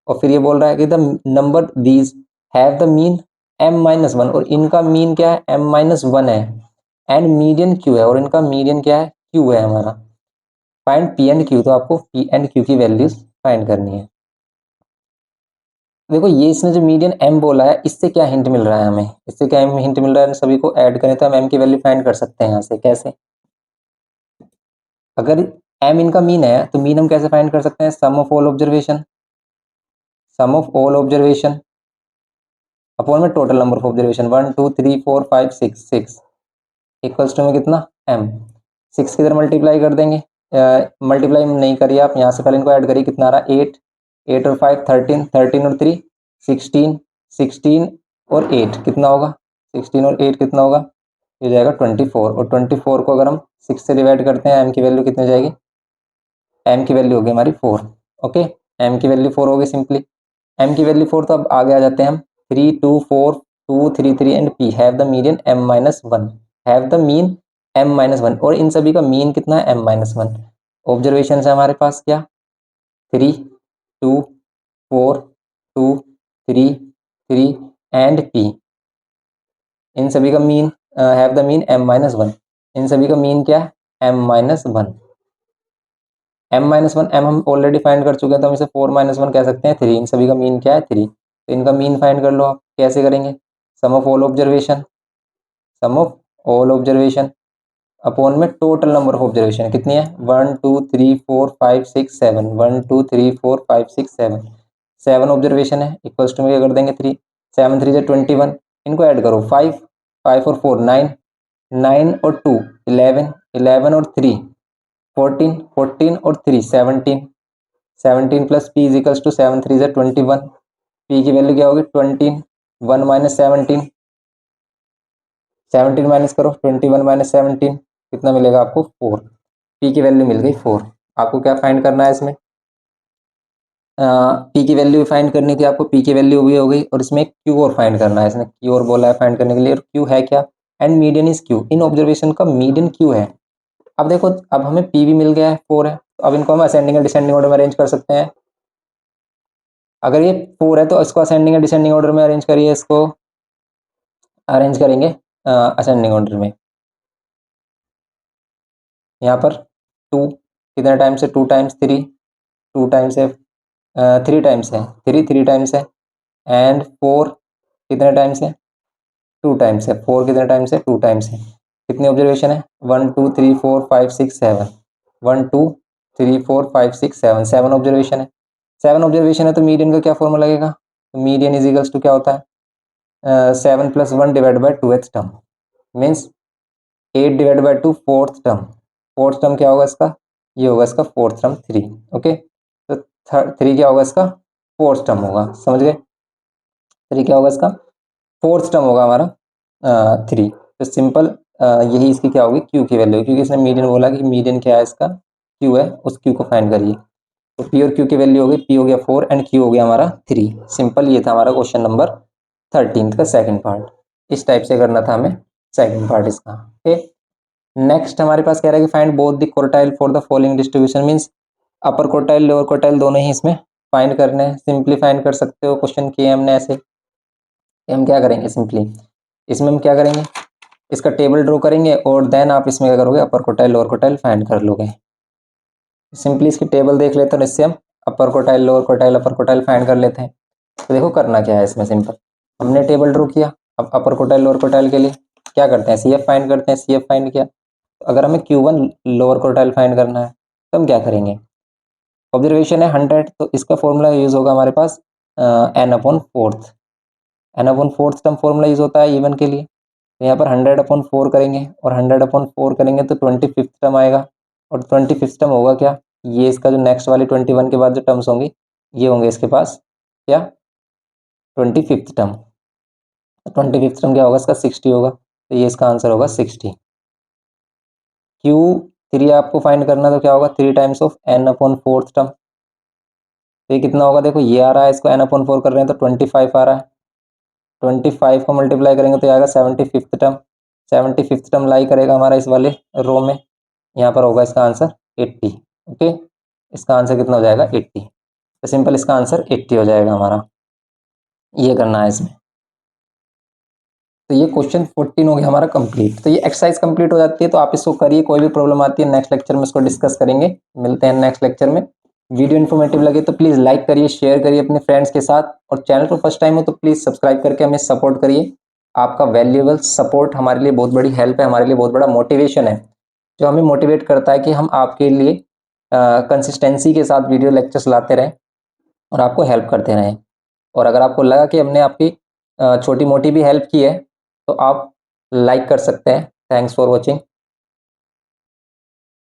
और फिर ये बोल रहा है कि the number these have the mean m-1 और इनका मीन क्या है m-1 है एंड मीडियन q है और इनका मीडियन क्या है q है हमारा, फाइंड p एंड q। तो आपको p एंड q की वैल्यूज फाइंड करनी है। देखो ये इसने जो मीडियन m बोला है, इससे क्या हिंट मिल रहा है हमें, इससे क्या हिंट मिल रहा है, सभी को ऐड करें तो हम m की वैल्यू फाइंड कर सकते हैं यहाँ से। कैसे? अगर m इनका मीन है तो मीन हम कैसे फाइंड कर सकते हैं, sum of all observation, sum of all observation upon में total number of observation 1 2 3 4 5 6 6 equals to में कितना m, 6 किधर मल्टीप्लाई कर देंगे, मल्टीप्लाई नहीं करिए आप, यहाँ से पहले इनको ऐड करिए, कितना आ रहा है 8, 8 और 5 13, 13 और 3 16, 16 और 8 कितना होगा, 16 और 8 कितना होगा, ये जाएगा 24 और 24 को अगर हम 6 से डिवाइड करते हैं m की वैल्यू कितनी हो जाएगी, m की वैल्यू होगी हमारी 4। ओके, m की वैल्यू 4 होगी सिंपली, m की वैल्यू 4, तो अब आगे आ जाते हैं हम 3 2 4 2 3 3 and p have the median m-1, have the mean m-1 और इन सभी का मीन कितना है m-1। ऑब्जर्वेशन है हमारे पास क्या 3 2 4 2 3 3 एंड p, इन सभी का mean have the mean m-1, इन सभी का मीन क्या है m-1, m-1 m हम ऑलरेडी फाइंड कर चुके हैं तो हम इसे 4-1 कह सकते हैं 3, इन सभी का मीन क्या है 3, तो इनका मीन फाइंड कर लो आप। कैसे करेंगे, sum of all observation, sum of all observation upon में टोटल नंबर ऑफ ऑब्जर्वेशन कितनी है 1 2 3 4 5 6 7, 1 2 3 4 5 6 7, 7 ऑब्जर्वेशन है, इक्वल्स टू में क्या कर देंगे 3, 7 3 जा 21, इनको ऐड करो 5, 5 और 4 9, 9 और 2 11, 11 और 3 14, 14 और 3 17, 17 plus p is equals to 7 3 जा 21, p की वैल्यू क्या होगी 20, 1 माइनस 17, 17 माइनस करो 21 माइनस 17 कितना मिलेगा आपको 4, p की वैल्यू मिल गई 4। आपको क्या फाइंड करना है इसमें, p की वैल्यू फाइंड करनी थी आपको, p की वैल्यू भी हो गई और इसमें q और फाइंड करना है, इसने q और बोला है फाइंड करने के लिए, और q है क्या, and median is q, in observation का मीडियन q है। अब देखो अब हमें p भी मिल गया है 4 है, तो अब इनको हम असेंडिंग और डिसेंडिंग ऑर्डर में अरेंज कर सकते हैं। अगर ये 4 है तो इसको असेंडिंग और डिसेंडिंग ऑर्डर में अरेंज करिए, इसको अरेंज करेंगे असेंडिंग ऑर्डर में। यहाँ पर 2 कितने टाइम्स है, 2 टाइम्स 3, 2 टाइम्स है 3 टाइम्स है 3, 3 टाइम्स है, एंड 4 कितने टाइम्स है 2 टाइम्स है, 4 कितने टाइम्स है 2 टाइम्स है। कितनी ऑब्जर्वेशन है 1 2 3 4 5 6 7, 1 2 3 4 5 6 7, 7 ऑब्जर्वेशन है। 7 ऑब्जर्वेशन है तो मीडियन का क्या फॉर्मूला लगेगा, तो मीडियन इज इक्वल्स टू क्या होता है 7 plus 1 divide by 2th term, means 8 divide by 2 fourth term, fourth term क्या होगा इसका, ये होगा इसका फोर्थ टर्म 3, ओके। तो 3 क्या होगा इसका फोर्थ टर्म होगा, समझ गए, 3 क्या होगा इसका फोर्थ टर्म होगा हमारा 3। तो सिंपल यही इसकी क्या होगी क्यू की वैल्यू, क्योंकि इसने मीडियन बोला कि मीडियन क्या है इसका क्यू है, उस क्यू को फाइंड करिए। तो पी और क्यू की वैल्यू हो गई, पी हो गया 4 एंड क्यू हो गया हमारा 3। सिंपल ये था हमारा क्वेश्चन नंबर 13 का सेकंड पार्ट। इस टाइप से करना था हमें सेकंड पार्ट इसका, ओके। नेक्स्ट हमारे पास कह रहा है कि find both the quartile for the following distribution, means upper quartile lower quartile दोनों ही इसमें फाइंड करने हैं। सिंपली फाइंड कर सकते हो, क्वेश्चन किए हमने ऐसे। हम क्या करेंगे सिंपली, इसमें हम क्या करेंगे, इसका टेबल ड्रॉ करेंगे और देन आप इसमें क्या करोगे अपर क्वार्टाइल लोअर क्वार्टाइल फाइंड कर लोगे। सिंपली इसकी टेबल देख लेते हैं, इससे हम अपर quartile lower quartile upper quartile find कर लेते हैं। तो देखो करना क्या है इसमें, सिंपल हमने टेबल ड्रॉ किया, अब अपर क्वार्टाइल लोअर क्वार्टाइल के लिए क्या करते हैं सी एफ फाइंड करते हैं, सी एफ फाइंड किया। अगर हमें Q1 लोअर क्वार्टाइल फाइंड करना है तो हम क्या करेंगे, ऑब्जर्वेशन है 100, तो इसका फॉर्मूला यूज होगा हमारे पास n upon fourth, n upon fourth term formula use होता है इवन के लिए। तो यहाँ पर 100 अपॉन 4 करेंगे और 100 अपॉन 4 करेंगे तो 25th टर्म आएगा, और 25th टर्म होगा क्या, ये इसका जो नेक्स्ट वाली 21 के बाद जो टर्म्स होंगी ये होंगे इसके पास क्या 25th टर्म। 25th टर्म क्या होगा इसका 60 होगा, तो ये इसका आंसर होगा 60। Q3 आपको फाइंड करना तो क्या होगा 3 times of n upon fourth term, तो ये कितना होगा, देखो ये आ रहा है, इसको n अपॉन 4 कर रहे हैं तो 25 आ रहा है, 25 को मल्टीप्लाई करेंगे तो आएगा 75th टर्म, 75th टर्म लाई करेगा हमारा इस वाले रो में, यहाँ पर होगा इसका आंसर 80, ओके। इसका आंसर कितना हो जाएगा 80, तो सिंपल इसका आंसर 80 हो जाएगा हमारा, ये करना है इसमें। तो ये क्वेश्चन 14 हो गया हमारा कंप्लीट। तो ये एक्सरसाइज कंप्लीट हो जाती है, तो आप इसको करिए, कोई भी प्रॉब्लम आती है नेक्स्ट लेक्चर में इसको डिस्कस करेंगे। मिलते हैं नेक्स्ट लेक्चर में। वीडियो इन्फॉर्मेटिव लगे तो प्लीज़ लाइक करिए, शेयर करिए अपने फ्रेंड्स के साथ, और चैनल पर फर्स्ट टाइम हो तो प्लीज़ सब्सक्राइब करके हमें सपोर्ट करिए। आपका वैल्यूएबल सपोर्ट हमारे लिए बहुत बड़ी हेल्प है, हमारे लिए बहुत बड़ा मोटिवेशन है, जो हमें मोटिवेट करता है कि हम आपके लिए कंसिस्टेंसी के साथ वीडियो लेक्चर्स लाते रहें और आपको हेल्प करते रहें। और अगर आपको लगा कि हमने आपकी छोटी मोटी भी हेल्प की है तो आप लाइक कर सकते हैं। Thanks for watching.